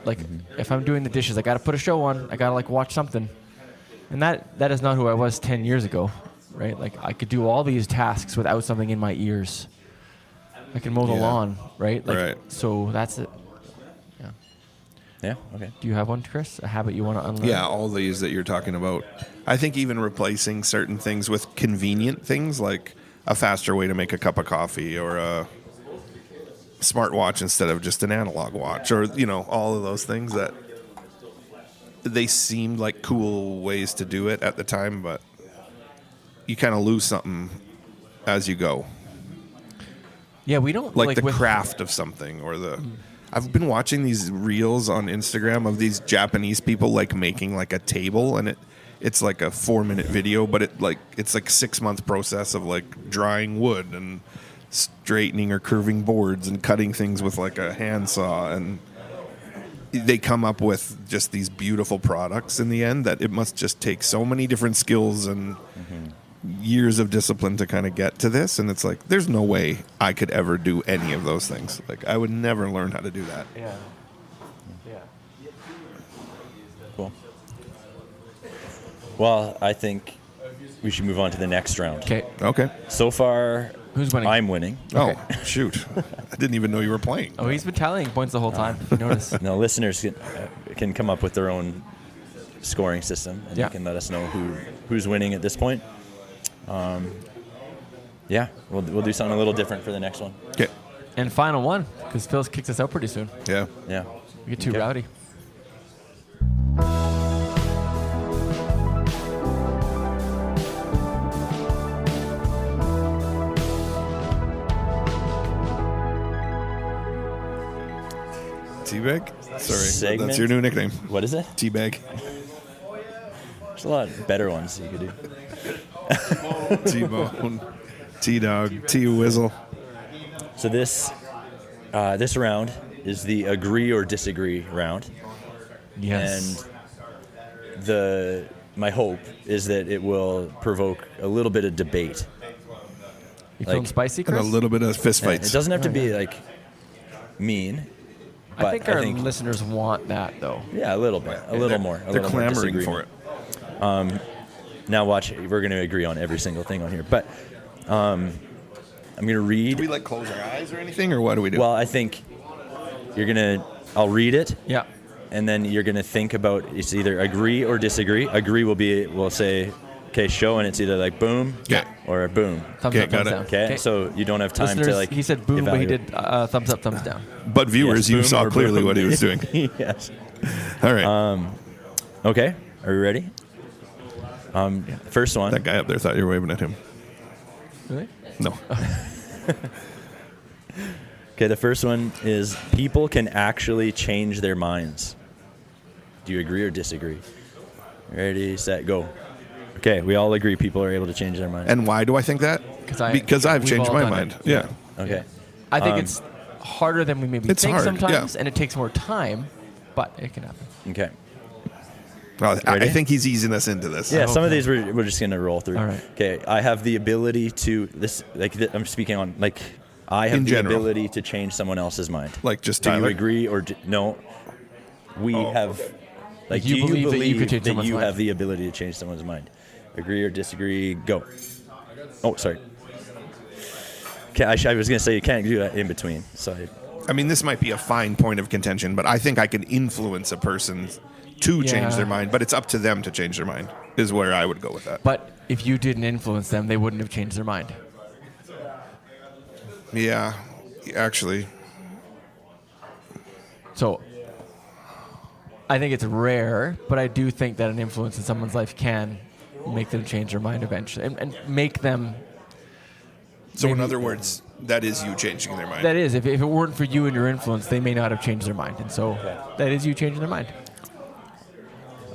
Like if I'm doing the dishes, I got to put a show on. I got to watch something. And that is not who I was 10 years ago, right? Like I could do all these tasks without something in my ears. I can mow the Yeah. lawn, right? Right. So that's it. Yeah. Yeah. Okay. Do you have one, Chris? A habit you want to unlearn? Yeah, all these that you're talking about. I think even replacing certain things with convenient things like a faster way to make a cup of coffee or a smartwatch instead of just an analog watch or, all of those things that they seemed like cool ways to do it at the time, but you kind of lose something as you go. Yeah, we don't Like the craft of something or the... I've been watching these reels on Instagram of these Japanese people making a table, and it's like a 4-minute video, but it's like 6-month process of like drying wood and straightening or curving boards and cutting things with like a handsaw, and they come up with just these beautiful products in the end that it must just take so many different skills and years of discipline to kind of get to this. And it's like, there's no way I could ever do any of those things. Like, I would never learn how to do that. Yeah. Cool. Well, I think we should move on to the next round. Okay. So far, Who's winning? I'm winning. Oh, shoot. I didn't even know you were playing. Oh, he's been tallying points the whole time, if you notice. Now, listeners can come up with their own scoring system, and Yeah. you can let us know who's winning at this point. Yeah, we'll do something a little different for the next one. Okay. And final one, because Phil kicks us out pretty soon. Yeah. Yeah. We get too Okay. rowdy. Teabag? Sorry. Segment? That's your new nickname. What is it? Teabag. There's a lot better ones you could do. T-Bone. T-Dog. T-Whizzle. So this round is the agree or disagree round. Yes. And my hope is that it will provoke a little bit of debate. You feeling like- spicy, And Chris? a little bit of fist It fights. doesn't have to be like mean. I but think our listeners want that, though. Yeah, a little bit, a little more. A They're little more clamoring for disagreement. it. Now watch, we're going to agree on every single thing on here. But I'm going to read. Do we like close our eyes or anything, or what do we do? Well, I think I'll read it, Yeah. and then you're going to think about, it's either agree or disagree. Agree we'll say, okay, show, and it's either like boom Yeah. or boom. Thumbs Okay, up, got thumbs it. down. Okay, so you don't have time Listeners, to like. he said boom, but he evaluate. did thumbs up, thumbs down. but viewers, Yes, you boom saw or clearly boom. what he was doing. Yes. All right. Okay, are we ready? First one. That guy up there thought you were waving at him. Really? No. Okay, the first one is people can actually change their minds. Do you agree or disagree? Ready, set, go. Okay, we all agree people are able to change their mind. And why do I think that? Because I've we've changed all my done mind. it. Yeah. Okay. I think it's harder than we maybe It's think hard, sometimes, yeah. and it takes more time, but it can happen. Okay. Well, I Ready? think he's easing us into this. Yeah, hope some of so. these we're just gonna roll through. All right. Okay, I have the ability to I'm speaking on like I have In the general. ability to change someone else's mind. Like just Do you Tyler? agree or no? We have. Like, You do you believe that you believe could change that someone's you mind? have the ability to change someone's mind? Agree or disagree? Go. Oh, sorry. Okay, I was gonna say you can't do that in between. So I mean, this might be a fine point of contention, but I think I can influence a person to change Yeah. their mind, but it's up to them to change their mind, is where I would go with that. But if you didn't influence them, they wouldn't have changed their mind. Yeah, actually. So I think it's rare, but I do think that an influence in someone's life can make them change their mind eventually and make them. So in Maybe- other words, that is you changing their mind. That is, if it weren't for you and your influence, they may not have changed their mind. And so that is you changing their mind.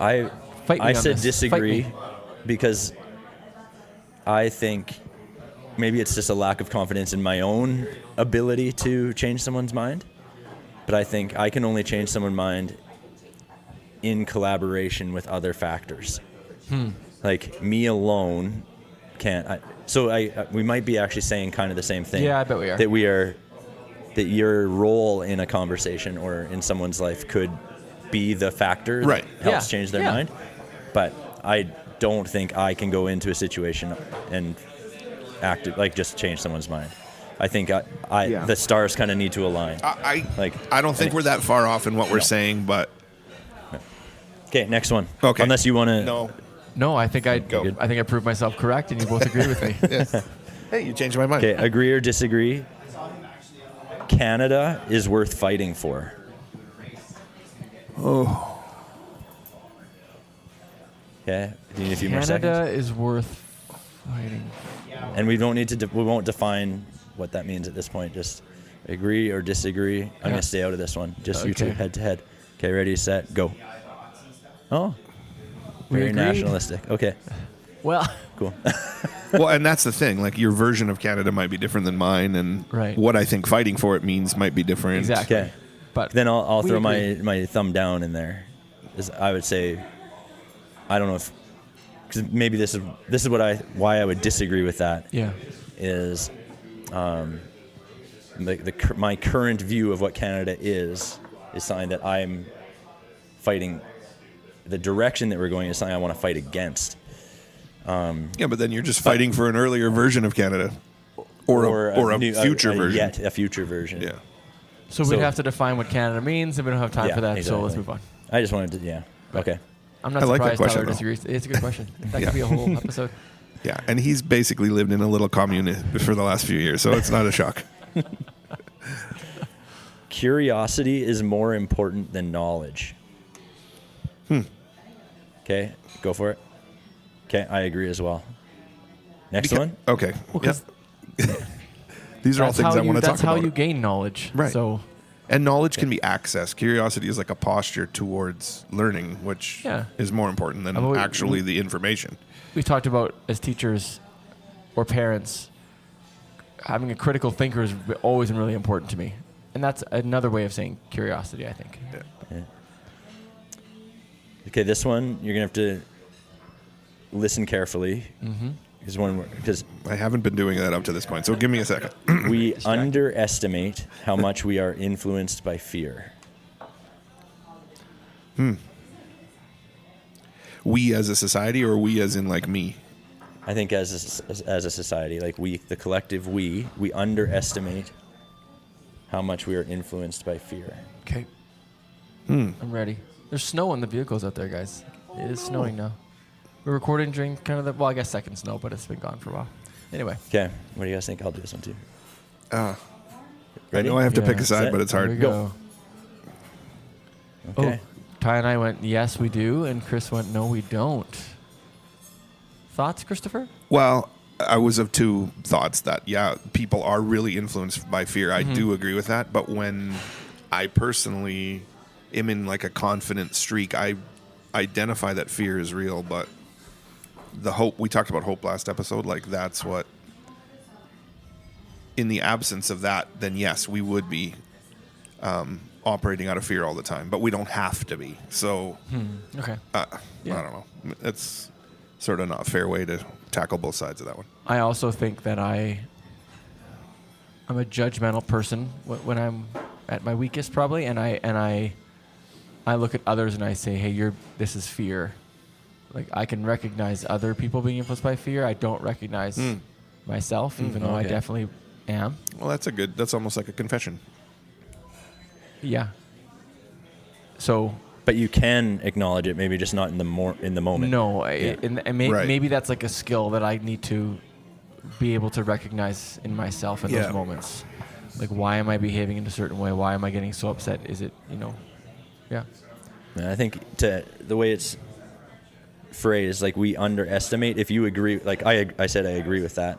I Fight me I on said this. Fight disagree me. because I think maybe it's just a lack of confidence in my own ability to change someone's mind. But I think I can only change someone's mind in collaboration with other factors. Like me alone can't. We might be actually saying kind of the same thing. Yeah, I bet we are. That your role in a conversation or in someone's life could be the factor Right. that helps Yeah. change their Yeah. mind. But I don't think I can go into a situation and act like just change someone's mind. I think Yeah. the stars kind of need to align. I don't think we're that far off in what we're No. saying, but Okay, next one. okay. Unless you want to. No. No, I think I Go. proved myself correct, and you both agree with me. Hey, you changed my mind. Okay, agree or disagree? Canada is worth fighting for. Oh. Okay, do you need a few more seconds? Canada is worth fighting. And we don't need to. We won't define what that means at this point. Just agree or disagree. I'm Yeah. gonna stay out of this one. Just you two Okay. head to head. Okay, ready, set, go. Oh, Very agreed. nationalistic. Okay, Well, cool. Well, and that's the thing. Like your version of Canada might be different than mine, and Right. what I think fighting for it means might be different. exactly. Okay. But Then I'll we throw agree. my thumb down in there. I would say, I don't know if, because maybe this is why I would disagree with that. Yeah. Is my current view of what Canada is something that I'm fighting. The direction that we're going is something I want to fight against. Yeah, but then you're just fighting for an earlier version of Canada, or a future version. Yet a future version. Yeah. So we'd have to define what Canada means, and we don't have time Yeah, for that. So exactly. let's move on. I just wanted to. Yeah. Okay. I'm not I like that surprised question, Tyler though. disagrees. It's a good question. That Yeah. could be a whole episode. Yeah, and he's basically lived in a little commune for the last few years, so it's not a shock. Curiosity is more important than knowledge. Okay, go for it. Okay, I agree as well. Next one. Okay. Well, Yeah. 'cause These are all that's things how I want to talk That's how about. you gain knowledge. Right. So And knowledge can be access. Curiosity is like a posture towards learning, which Yeah. is more important than Well, actually the information. we talked about as teachers or parents, having a critical thinker has always been really important to me. And that's another way of saying curiosity, I think. Yeah. Okay, this one you're gonna have to listen carefully. Because I haven't been doing that up to this point, so give me a second. we underestimate how much we are influenced by fear. We as a society, or we as in like me? I think as a society, like the collective we underestimate how much we are influenced by fear. Okay. I'm ready. There's snow in the vehicles out there, guys. It is snowing now. We're recording during kind of I guess second snow, but it's been gone for a while. Anyway. Okay, what do you guys think? I'll do this one too. I Ready? know I have to Yeah. pick a side, Set. but it's Here we hard. go. Okay. Oh, Ty and I went, yes, we do. And Chris went, no, we don't. Thoughts, Christopher? Well, I was of two thoughts that, yeah, people are really influenced by fear. I do agree with that. But when I personally am in like a confident streak, I identify that fear is real. But the hope, we talked about hope last episode, like that's what, in the absence of that, then yes, we would be operating out of fear all the time. But we don't have to be. So Okay. I don't know. It's sort of not a fair way to tackle both sides of that one. I also think that I'm a judgmental person when I'm at my weakest, probably, and I look at others and I say, hey, this is fear. Like I can recognize other people being influenced by fear. I don't recognize myself, even though I okay. definitely am. Well, that's almost like a confession. Yeah. So But you can acknowledge it, maybe just not in the moment. no, Yeah. Right. maybe that's like a skill that I need to be able to recognize in myself in Yeah. those moments. Like, why am I behaving in a certain way? Why am I getting so upset? Is it, yeah. And I think the way it's phrased, like we underestimate. If you agree, like I said, I agree with that.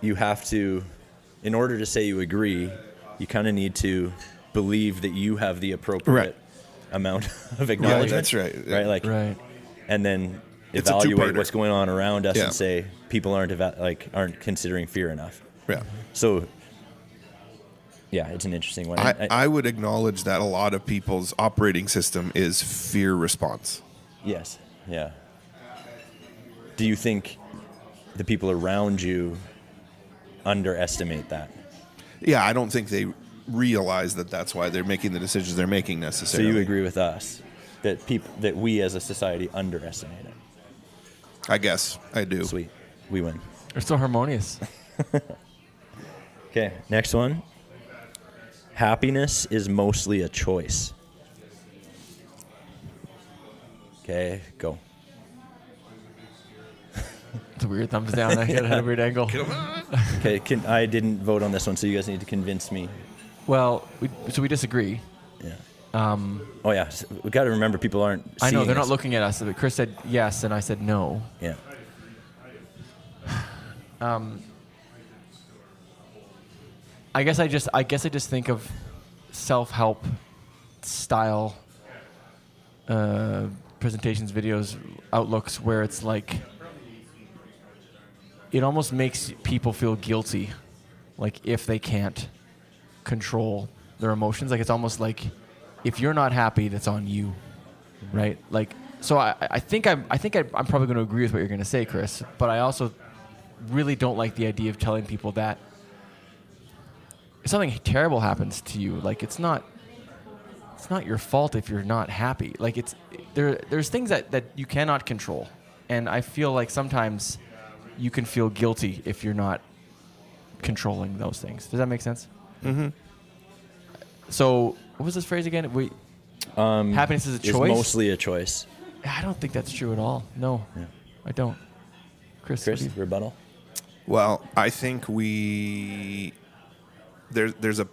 You have to, in order to say you agree, you kind of need to believe that you have the appropriate amount of acknowledgement. that's right. Right, like, Right. and then It's a evaluate two-parter. what's going on around us Yeah. and say people aren't considering fear enough. Yeah. So, yeah, it's an interesting one. I would acknowledge that a lot of people's operating system is fear response. Yes. Yeah. Do you think the people around you underestimate that? Yeah, I don't think they realize that that's why they're making the decisions they're making So necessarily. you agree with us that we as a society underestimate it? I guess I do. Sweet. We win. They're so harmonious. Okay, next one. Happiness is mostly a choice. Okay, go. It's a weird thumbs down. I hit at a weird angle. Okay, I didn't vote on this one, so you guys need to convince me. Well, we disagree. Yeah. Um, Oh yeah, we got to remember people aren't. I know seeing they're not us. looking at us. But Chris said yes, and I said no. Yeah. I guess I just think of self-help style presentations, videos, outlooks where it's like it almost makes people feel guilty, like if they can't control their emotions. Like it's almost like if you're not happy, that's on you, right? Like so. I think I'm probably going to agree with what you're going to say, Chris. But I also really don't like the idea of telling people that if something terrible happens to you, like it's not your fault if you're not happy. Like there's things that you cannot control, and I feel like sometimes you can feel guilty if you're not controlling those things. Does that make sense? Mm-hmm. So what was this phrase again? Happiness is a choice. It's mostly a choice. I don't think that's true at all. No, Yeah. I don't. Chris, Rebuttal. Well, I think there's a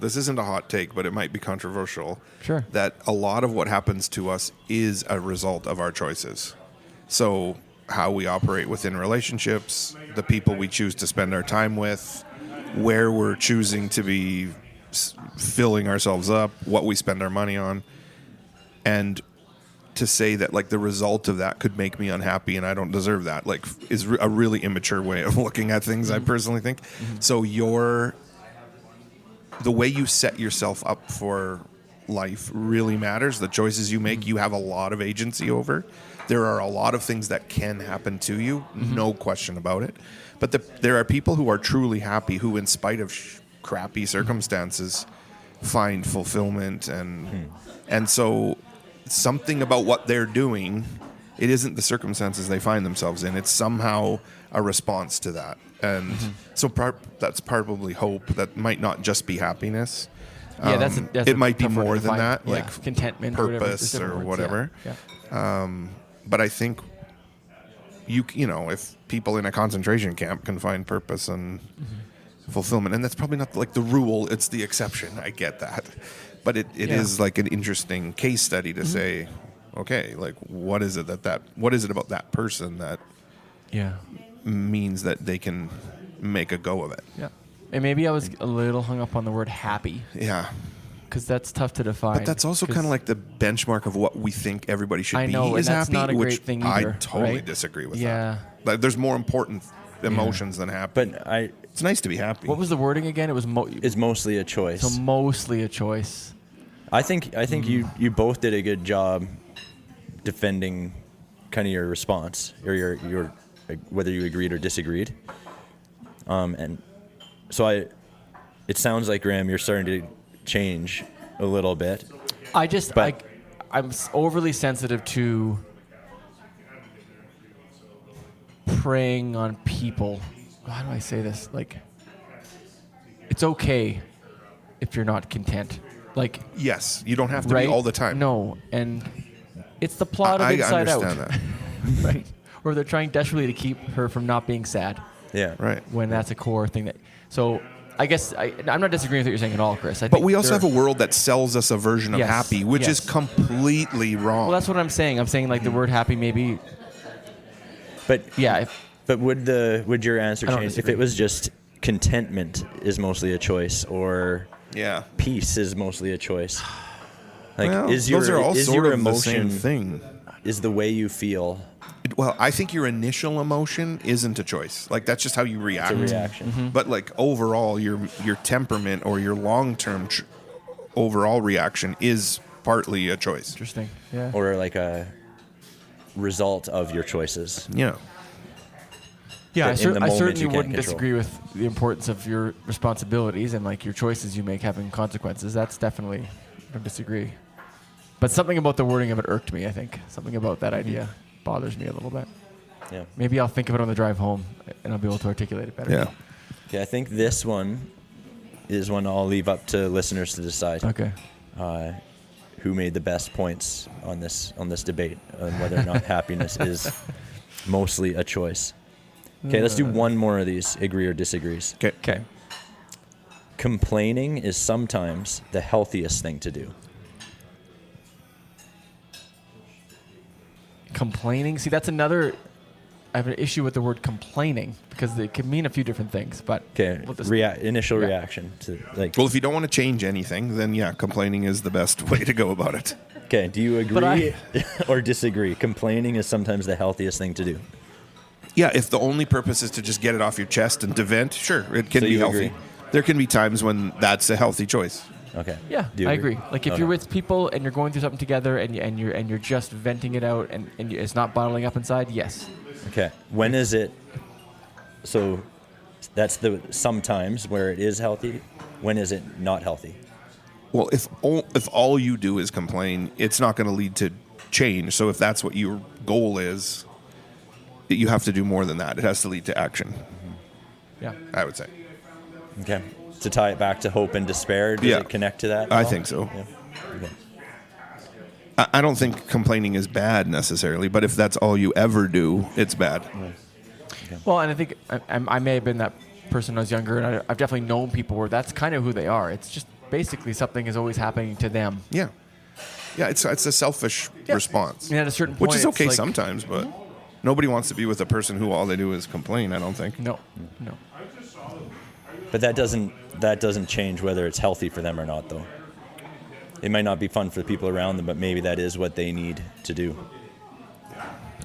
this isn't a hot take, but it might be controversial. Sure. That a lot of what happens to us is a result of our choices. So how we operate within relationships, the people we choose to spend our time with, where we're choosing to be filling ourselves up, what we spend our money on, and to say that like the result of that could make me unhappy and I don't deserve that, like is a really immature way of looking at things. I personally think. So the way you set yourself up for life really matters. The choices you make, you have a lot of agency over. There are a lot of things that can happen to you, no question about it. But there are people who are truly happy who, in spite of crappy circumstances, find fulfillment. And so something about what they're doing, it isn't the circumstances they find themselves in. It's somehow a response to that. And so that's probably hope. That might not just be happiness. Yeah, that's it might be tough word more to than define. that, Yeah, like contentment, purpose or whatever. Yeah. But I think you know, if people in a concentration camp can find purpose and fulfillment, and that's probably not like the rule, it's the exception. I get that. But it is like an interesting case study to say, okay, like what is it about that person that means that they can make a go of it? Yeah. And maybe I was a little hung up on the word happy. Yeah. Because that's tough to define. But that's also kind of like the benchmark of what we think everybody should I be know, is and that's happy, not a which great thing I either, totally right? disagree with Yeah. that. Like, there's more important emotions than happy. But it's nice to be happy. What was the wording again? It was it's mostly a choice. so mostly a choice. I think you both did a good job defending kind of your response or your whether you agreed or disagreed. And so it sounds like, Graham, you're starting to change a little bit. I'm overly sensitive to preying on people. How do I say this? Like, it's okay if you're not content. Like, yes, you don't have to be all the time. No, and it's the plot of Inside Out. I understand that. Right? Where they're trying desperately to keep her from not being sad. Yeah. Right. When that's a core thing that. So I guess I'm not disagreeing with what you're saying at all, Chris. But we also have a world that sells us a version of happy, which is Yes. completely wrong. Well, that's what I'm saying. I'm saying like the word happy maybe. But yeah. But would your answer I don't change if disagree. it was just contentment is mostly a choice, or peace is mostly a choice? Like, well, is those are all is sort your of emotion the same thing. Is the way you feel? Well, I think your initial emotion isn't a choice. Like, that's just how you react. It's a reaction. But like overall, your temperament or your long-term overall reaction is partly a choice. Interesting. Yeah. Or like a result of your choices. Yeah. Yeah, I in the moment certainly you can't wouldn't control. disagree with the importance of your responsibilities and like your choices you make having consequences. That's definitely, I don't disagree. But something about the wording of it irked me, I think. Something about that idea bothers me a little bit. Yeah. Maybe I'll think of it on the drive home and I'll be able to articulate it better. Yeah. Okay, I think this one is one I'll leave up to listeners to decide. Okay. Who made the best points on this debate on whether or not happiness is mostly a choice. Okay, let's do one more of these, agree or disagrees. Okay. Complaining is sometimes the healthiest thing to do. Complaining? See, that's another... I have an issue with the word complaining because it can mean a few different things, but... Okay, we'll just- initial reaction to, like... Well, if you don't want to change anything, then complaining is the best way to go about it. Okay, do you agree or disagree? Complaining is sometimes the healthiest thing to do. Yeah, if the only purpose is to just get it off your chest and to vent, sure, it can be healthy. Agree? There can be times when that's a healthy choice. Okay. Yeah, I agree. Like if you're with people and you're going through something together and you're just venting it out and it's not bottling up inside, yes. Okay. When is it? So that's the sometimes where it is healthy. When is it not healthy? Well, if all you do is complain, it's not going to lead to change. So if that's what your goal is, you have to do more than that. It has to lead to action. Yeah, I would say. Okay. To tie it back to hope and despair, does it connect to that? I think so. Yeah. Okay. I don't think complaining is bad necessarily, but if that's all you ever do, it's bad. Okay. Well, and I think I may have been that person when I was younger, and I've definitely known people where that's kind of who they are. It's just basically something is always happening to them. Yeah. Yeah, it's a selfish response. And at a certain point, which is okay it's like, sometimes, but nobody wants to be with a person who all they do is complain, I don't think. No. But that doesn't change whether it's healthy for them or not, though. It might not be fun for the people around them, but maybe that is what they need to do.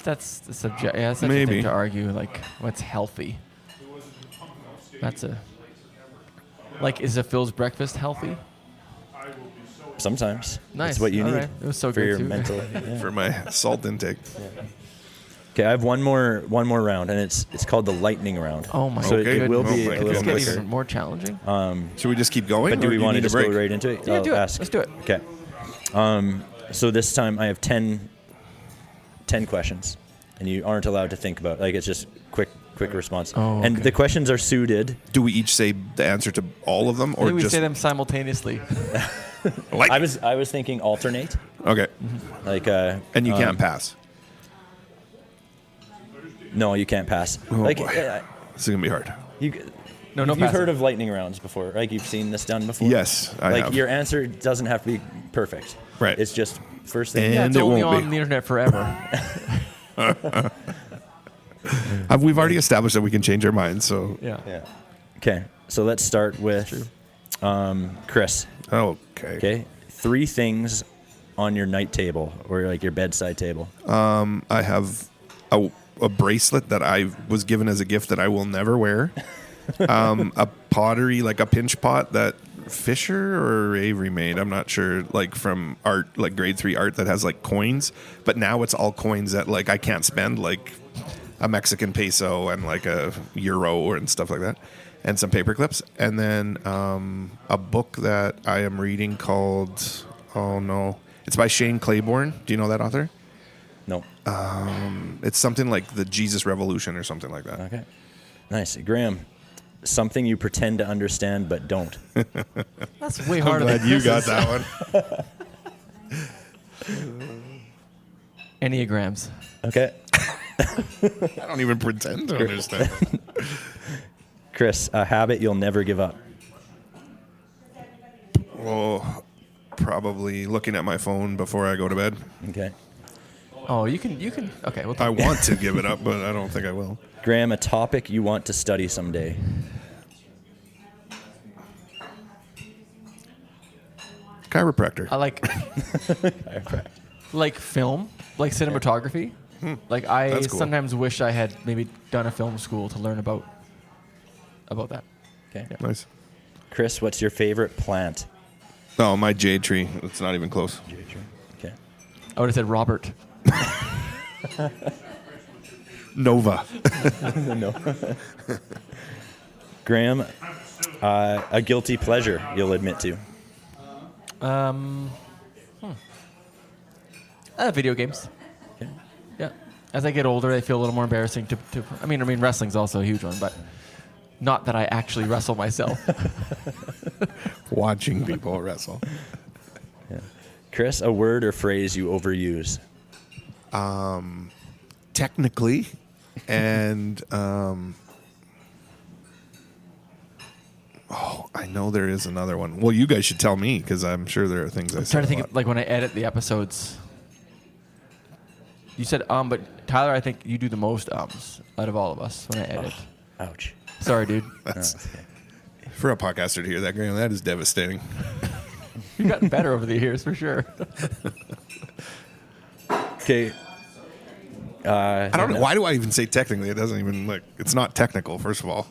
That's the subject. Yeah, that's such a Maybe thing to argue. Like, what's healthy? Is a Phil's breakfast healthy? Sometimes. Nice. That's what you All need. Right. It was so for good your too. mental. for my salt intake. Okay, I have one more round, and it's called the lightning round. Oh my So Okay. it will be Oh my a It's little getting quicker. even more challenging. Should we just keep going? But do or we you want to need a just go break? right into it? Yeah, I'll do it. ask. Let's do it. Okay. So this time I have 10 questions, and you aren't allowed to think about. It's just quick response. Oh, And okay. the questions are suited. Do we each say the answer to all of them, I or think we just say them simultaneously. like? I was thinking alternate. Okay, and you can't pass. No, you can't pass. Oh, boy. This is gonna be hard. You've passing. heard of lightning rounds before, right? You've seen this done before. Yes, I have. Your answer doesn't have to be perfect. Right. It's just first thing. Yeah, And it's it only won't on be. the internet forever. We've already established that we can change our minds. So Yeah. Yeah. Okay. So let's start with Chris. okay. Okay. 3 things on your night table or your bedside table. I have a bracelet that I was given as a gift that I will never wear. A pottery, like a pinch pot that Fisher or Avery made. I'm not sure. From art, grade 3 art that has coins, but now it's all coins that I can't spend, a Mexican peso and a euro and stuff like that, and some paper clips, and then a book that I am reading called it's by Shane Claiborne. Do you know that author? No. It's something like the Jesus Revolution or something like that. Okay. Nice. Graham, something you pretend to understand but don't. That's way I'm harder glad than you got Chris's. that one. Enneagrams. Okay. I don't even pretend to understand. Chris, a habit you'll never give up. Well, probably looking at my phone before I go to bed. Okay. Oh, you can. Okay, we'll I talk. want to give it up, but I don't think I will. Graham, a topic you want to study someday. Chiropractor. I like film, like cinematography. I That's cool. sometimes wish I had maybe done a film school to learn about that. Okay. Yeah. Nice. Chris, what's your favorite plant? Oh, my jade tree. It's not even close. Okay. I would have said Robert. Nova. No. Graham, a guilty pleasure you'll admit to. Video games. Okay. Yeah. As I get older, I feel a little more embarrassing to I mean, wrestling's also a huge one, but not that I actually wrestle myself. Watching people wrestle. Yeah. Chris, a word or phrase you overuse. Technically, and I know there is another one. Well, you guys should tell me because I'm sure there are things I I'm say. trying to a think lot. of, when I edit the episodes. You said but Tyler, I think you do the most out of all of us when I edit. Ouch. Sorry, dude. No, it's okay. For a podcaster to hear that, Graham, that is devastating. You've gotten better over the years, for sure. Okay. I don't know. Why do I even say technically? It doesn't even look. It's not technical, first of all.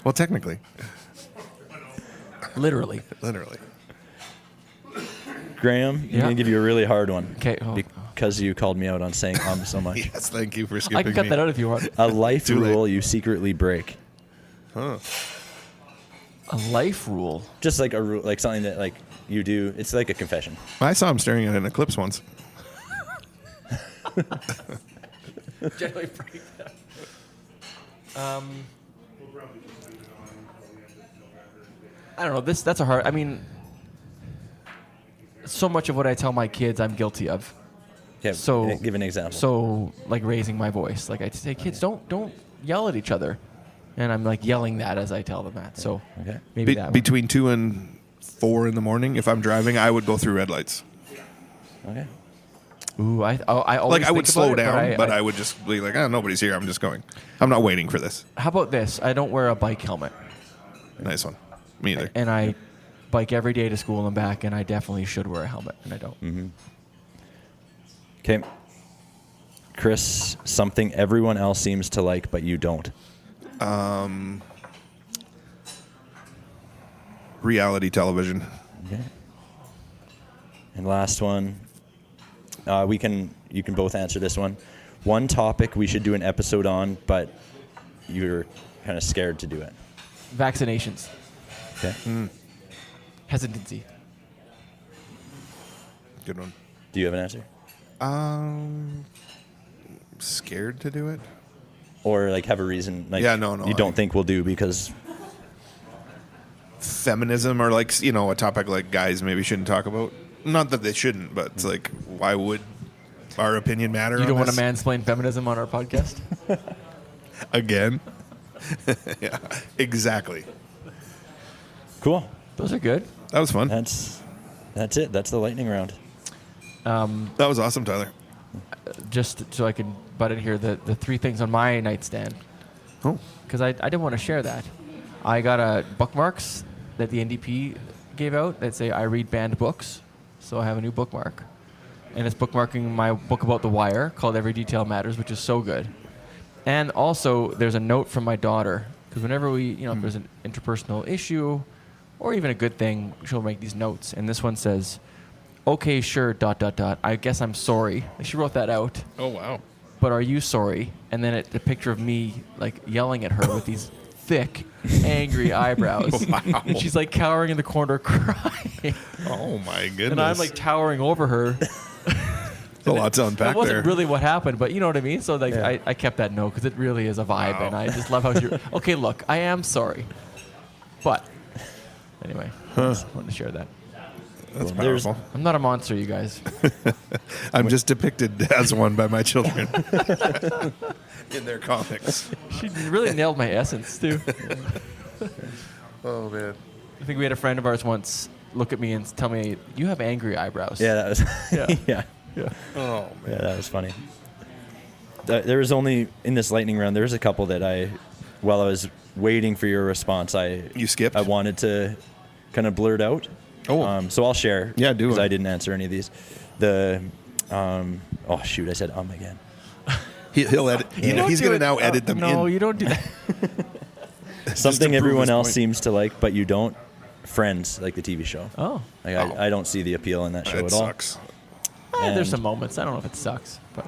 Well, technically. Literally. Literally. Graham, I'm going to give you a really hard one. Okay. Because you called me out on saying so much. Yes, thank you for skipping I can cut me. that out if you want. A life Too late. rule you secretly break. Huh. A life rule. Just like a rule, like something that like you do. It's like a confession. I saw him staring at an eclipse once. Generally break that. I don't know. That's a hard. I mean, so much of what I tell my kids, I'm guilty of. Yeah. So give an example. So like raising my voice. Like I say, kids, don't yell at each other, and I'm like yelling that as I tell them that. So Okay. maybe that. Between 2 and 4 in the morning, if I'm driving, I would go through red lights. Okay. Ooh, I always Like I think would slow about it, down, but I would just be like, nobody's here. I'm just going. I'm not waiting for this. How about this? I don't wear a bike helmet, Nice one. Me either. and I bike every day to school and back, and I definitely should wear a helmet, and I don't. Mm-hmm. Okay. Chris, something everyone else seems to like, but you don't. Reality television. Okay. And last one. You can both answer this one. One topic we should do an episode on, but you're kind of scared to do it. Vaccinations. Okay. Hesitancy. Good one. Do you have an answer? Scared to do it? Or like have a reason? Like, Yeah, no, You don't think we'll do because. Feminism, or like, a topic like guys maybe shouldn't talk about. Not that they shouldn't, but it's like, why would our opinion matter? You don't want this? to mansplain feminism on our podcast? Again? Yeah, exactly. Cool. Those are good. That was fun. That's it. That's the lightning round. That was awesome, Tyler. Just so I can butt in here, the 3 things on my nightstand. Oh. Because I didn't want to share that. I got bookmarks that the NDP gave out that say I read banned books. So I have a new bookmark. And it's bookmarking my book about The Wire called Every Detail Matters, which is so good. And also, there's a note from my daughter. Because whenever if there's an interpersonal issue or even a good thing, she'll make these notes. And this one says, okay, sure, ... I guess I'm sorry. She wrote that out. Oh, wow. But are you sorry? And then a picture of me like yelling at her with these thick, angry eyebrows. Wow. And she's like cowering in the corner crying. Oh, my goodness. And I'm like towering over her. There's a lot to unpack That wasn't there. really what happened, but you know what I mean? So like Yeah. I kept that note because it really is a vibe, Wow. and I just love how she... Okay, look, I am sorry. But anyway, I just wanted to share that. That's There's- powerful. I'm not a monster, you guys. I'm just depicted as one by my children in their comics. She really nailed my essence, too. Oh, man. I think we had a friend of ours once look at me and tell me, you have angry eyebrows. Yeah, that was. Yeah. yeah. Yeah. Oh, man. Yeah, that was funny. There was only in this lightning round. There was a couple that while I was waiting for your response, You skipped? I wanted to kind of blurt out. Oh. So I'll share. Yeah, do because it. I didn't answer any of these. Oh shoot! I said again. He'll edit. You don't He's do going to it- now edit them No, in. you don't do that. Just to Something prove everyone his else point. seems to like, but you don't. Friends, like the TV show. Oh. Like Oh. I don't see the appeal in that show It at all. sucks. And- There's some moments. I don't know if it sucks, but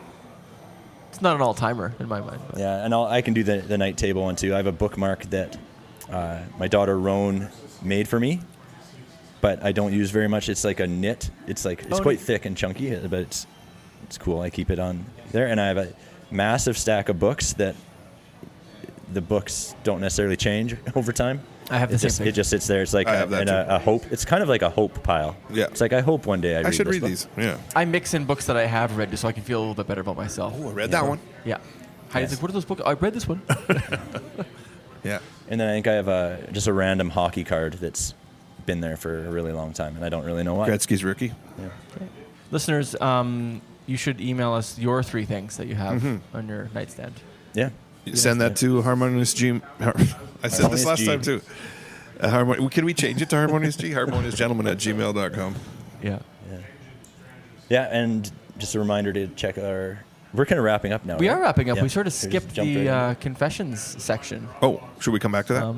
it's not an all-timer in my mind. But. Yeah, and I can do the night table one too. I have a bookmark that my daughter Roan made for me, but I don't use very much. It's like a knit. It's quite neat. thick and chunky, but it's cool. I keep it on there, and I have a massive stack of books that the books don't necessarily change over time. I have the same thing. It just sits there. It's like I have that too. a hope. It's kind of like a hope pile. Yeah. It's like I hope one day I I should this read book. these. Yeah. I mix in books that I have read just so I can feel a little bit better about myself. Oh, I read that one. Yeah. Heidi's like, what are those books? I read this one. Yeah. And then I think I have just a random hockey card that's been there for a really long time, and I don't really know why. Gretzky's rookie. Listeners, you should email us your 3 things that you have on your nightstand. Yeah. Send that to Harmonious G. I said this Harmonious last G. time too. Can we change it to Harmonious G? HarmoniousGentleman@gmail.com. Yeah. Yeah, and just a reminder to check our... We're kind of wrapping up now. We right? are wrapping up. Yeah. We sort of So skipped just jump right the in. confessions section. Oh, should we come back to that?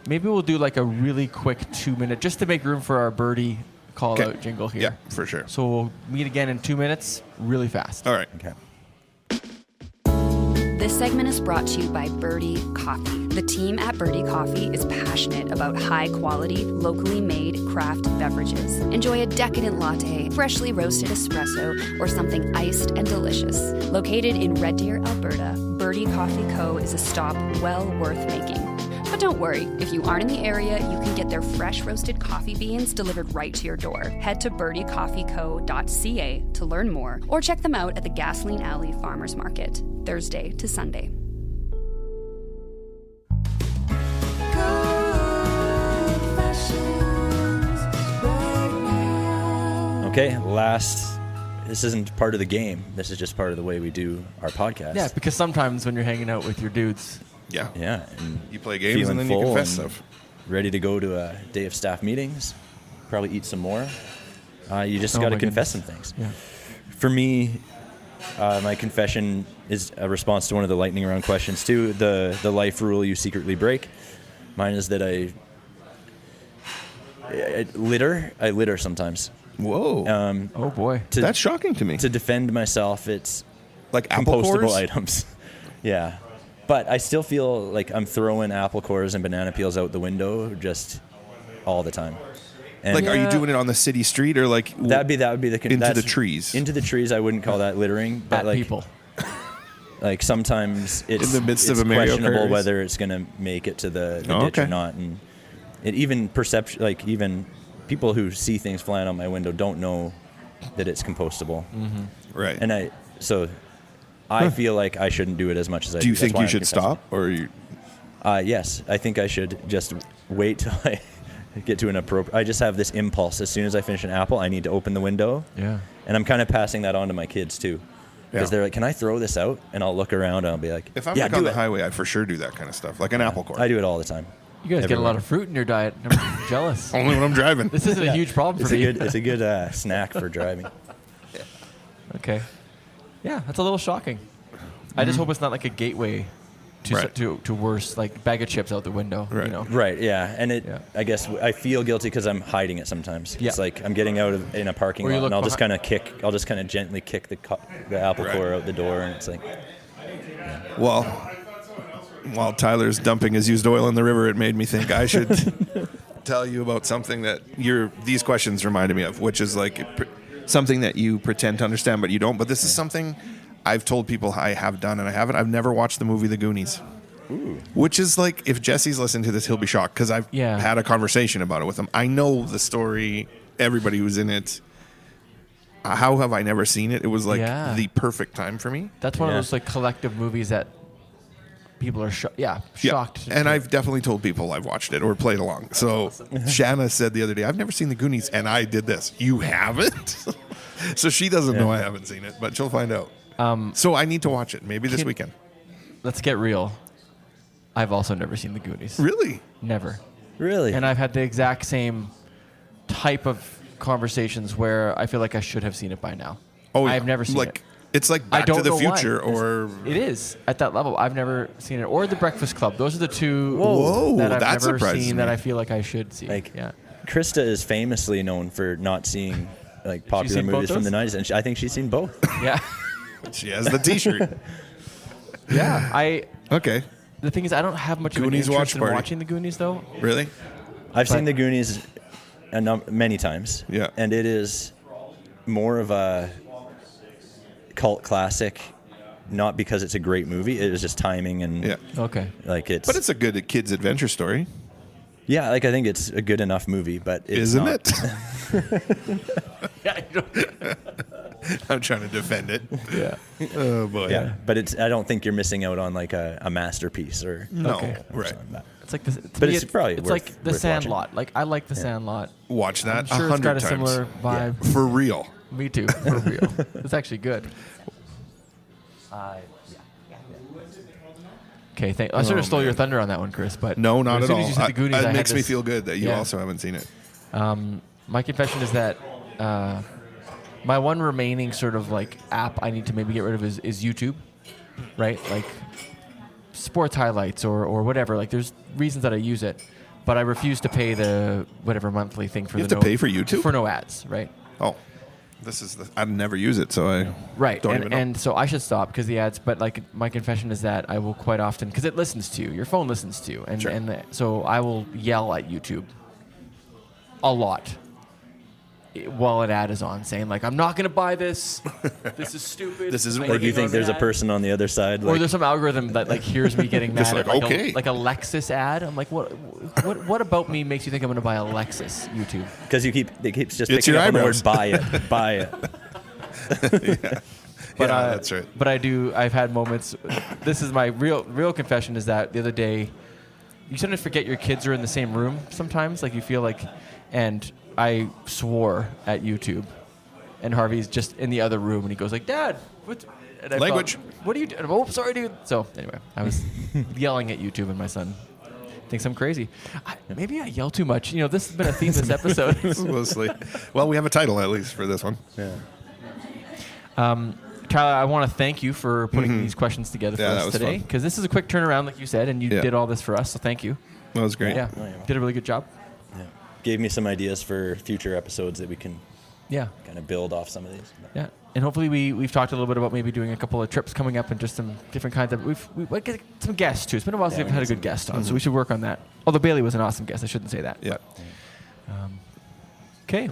Maybe we'll do like a really quick 2-minute, just to make room for our birdie call-out jingle here. Yeah, for sure. So we'll meet again in 2 minutes, really fast. All right. Okay. This segment is brought to you by Birdie Coffee. The team at Birdie Coffee is passionate about high-quality, locally made craft beverages. Enjoy a decadent latte, freshly roasted espresso, or something iced and delicious. Located in Red Deer, Alberta, Birdie Coffee Co. is a stop well worth making. But don't worry, if you aren't in the area, you can get their fresh roasted coffee beans delivered right to your door. Head to birdiecoffeeco.ca to learn more, or check them out at the Gasoline Alley Farmers Market, Thursday to Sunday. Okay, this isn't part of the game. This is just part of the way we do our podcast. Yeah, because sometimes when you're hanging out with your dudes, Yeah. Yeah, and You play games feeling and then you full confess and stuff. ready to go to a day of staff meetings, probably eat some more. You just Oh got to my confess goodness. some things. yeah. For me, my confession is a response to one of the lightning round questions too. The life rule you secretly break. Mine is that I litter. I litter sometimes. Whoa. Oh boy. To, That's shocking to me. to defend myself, it's Like apple compostable cores? items. Yeah. But I still feel like I'm throwing apple cores and banana peels out the window just all the time. And Like, are you doing it on the city street or like that'd be the into that's- the trees? Into the trees, I wouldn't call that littering, but At like people. like sometimes it's the midst it's of a Mario questionable Kart? whether it's going to make it to the Oh, ditch or okay. not, and it even perception, like even people who see things flying out my window don't know that it's compostable, Right. and I feel like I shouldn't do it as much as I do you That's think why you I'm should confessing. stop or you? Yes, I think I should just wait till I get to an appropriate. I just have this impulse. As soon as I finish an apple, I need to open the window. Yeah. And I'm kind of passing that on to my kids too, because Yeah. they're like, "Can I throw this out?" And I'll look around and I'll be like, If I'm "Yeah, like do on the it." highway, I for sure do that kind of stuff, like an apple core. I do it all the time. You guys get a Everywhere. lot of fruit in your diet. I'm jealous. Only when I'm driving. This isn't a huge problem for me. It's a good snack for driving. Okay. Yeah, that's a little shocking. I just hope it's not like a gateway to Right. to worse, like bag of chips out the window. Right. You know. Right, yeah, and Yeah. I guess I feel guilty because I'm hiding it sometimes. Yeah. It's like I'm getting out in a parking Or you lot, look and I'll just kind of gently kick the apple Right. core out the door, and it's like, Well, while Tyler's dumping his used oil in the river, it made me think I should tell you about something that these questions reminded me of, which is like something that you pretend to understand but you don't. But this is something I've told people I have done and I haven't. I've never watched the movie The Goonies. Ooh. Which is like, if Jesse's listening to this, he'll be shocked because I've had a conversation about it with him. I know the story, everybody who's in it. How have I never seen it? It was like the perfect time for me. That's one of Yeah. those like collective movies that people are shocked. And I've definitely told people I've watched it or played along. So Shanna said the other day, I've never seen The Goonies, and I did this. You haven't? So she doesn't know I haven't seen it, but she'll find out. So I need to watch it, maybe this weekend. Let's get real. I've also never seen The Goonies. Really? Never. really? And I've had the exact same type of conversations where I feel like I should have seen it by now. Oh, I've never seen it. It's like I Back don't to the know why. Future, or It is at that level. I've never seen it, or The Breakfast Club. Those are the two Whoa, that I've that never surprises seen me. that I feel like I should see. Like, yeah, Krista is famously known for not seeing like popular seen both movies from those? the 90s, and I think she's seen both. yeah, she has the T-shirt. yeah. Okay, The thing is, I don't have much Goonies of an watch interest in party. watching the Goonies, though. really? I've seen But- The Goonies many times. Yeah. And it is more of a cult classic, not because it's a great movie. It was just timing and Yeah. Okay. like it's. But it's a good kid's adventure story, yeah, like I think it's a good enough movie, but it's isn't not, it? Yeah. I'm trying to defend it. Yeah. Oh boy. Yeah, but it's. I don't think you're missing out on like a masterpiece or. No. Okay. Right. something like that. It's like this. But it's probably worth- like The worth Sandlot. Like I like The Sandlot. Watch I'm that sure it's got 100 a times. similar vibe. For real. Me too. For real. It's actually good. Okay, I sort of stole your thunder on that one, Chris. But No, not as at soon all. as you said the Goonies, It I makes had me this- feel good that you Yeah. also haven't seen it. My confession is that my one remaining sort of like app I need to maybe get rid of is YouTube, right? Like sports highlights or whatever. Like there's reasons that I use it, but I refuse to pay the whatever monthly thing for You the have to pay for YouTube? for no ads, right? Oh, I'd never use it, so I Right, don't even know. and so I should stop because the ads. But like my confession is that I will quite often because it listens to you, your phone listens to you, and Sure. so I will yell at YouTube a lot while an ad is on, saying like, "I'm not going to buy this. This is stupid. This isn't I working Like you hate think there's a ad." person on the other side? Or Like, there's some algorithm that like hears me getting mad Just at like, like, okay. like a Lexus ad. I'm like, what about me makes you think I'm going to buy a Lexus? YouTube. because it keeps just It's picking your up on the eyebrows. word buy it, buy it. But Yeah, that's right. But I've had moments. This is my real confession is that the other day, you sometimes forget your kids are in the same room. Sometimes, like you feel like, and I swore at YouTube, and Harvey's just in the other room, and he goes like, "Dad, what?" And I Language. thought, what are you doing? Oh, sorry, dude. So anyway, I was yelling at YouTube, and my son thinks I'm crazy. Maybe I yell too much. This has been a theme this episode. Mostly. Well, we have a title at least for this one. Yeah. Tyler, I want to thank you for putting these questions together for Yeah, that us was today, fun. because this is a quick turnaround, like you said, and you Yeah. did all this for us, so thank you. That was great. Yeah, Oh, yeah. did a really good job. Yeah. Gave me some ideas for future episodes that we can Yeah, kind of build off some of these. yeah, and hopefully we've talked a little bit about maybe doing a couple of trips coming up and just some different kinds of. We might get some guests too. It's been a while since Yeah, we've had a we good need guest on, so we should work on that. Although Bailey was an awesome guest, I shouldn't say that. Yeah. Okay,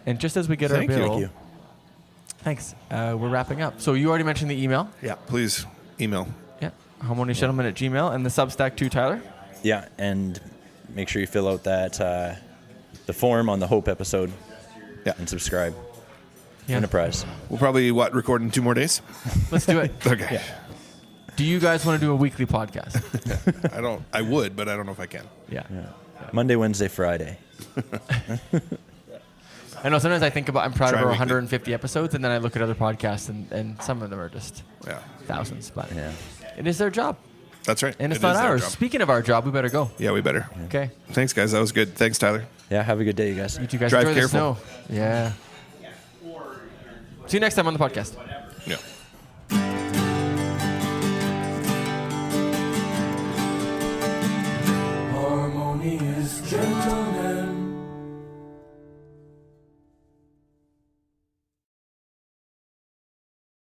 and just as we get Thank you. our bill, Thank you. thanks. We're wrapping up. So you already mentioned the email. Yeah. Please email. Yeah, harmoniousgentleman@gmail, and the Substack too, Tyler. Yeah, and make sure you fill out that the form on the Hope episode. Yeah. And subscribe. Yeah. Win a prize. We'll probably, record in 2 more days? Let's do it. Okay. Yeah. Do you guys want to do a weekly podcast? I would, but I don't know if I can. Yeah. Monday, Wednesday, Friday. I know sometimes I think about I'm proud Try of our weekly. 150 episodes, and then I look at other podcasts, and some of them are just Yeah. thousands. But Yeah. it is their job, That's right. and it's It not is their ours. job. Speaking of our job, we better go. Yeah, we better. Okay. Thanks, guys. That was good. Thanks, Tyler. Yeah, have a good day, you guys. You two guys Drive enjoy careful. the snow. Yeah. See you next time on the podcast. Yeah.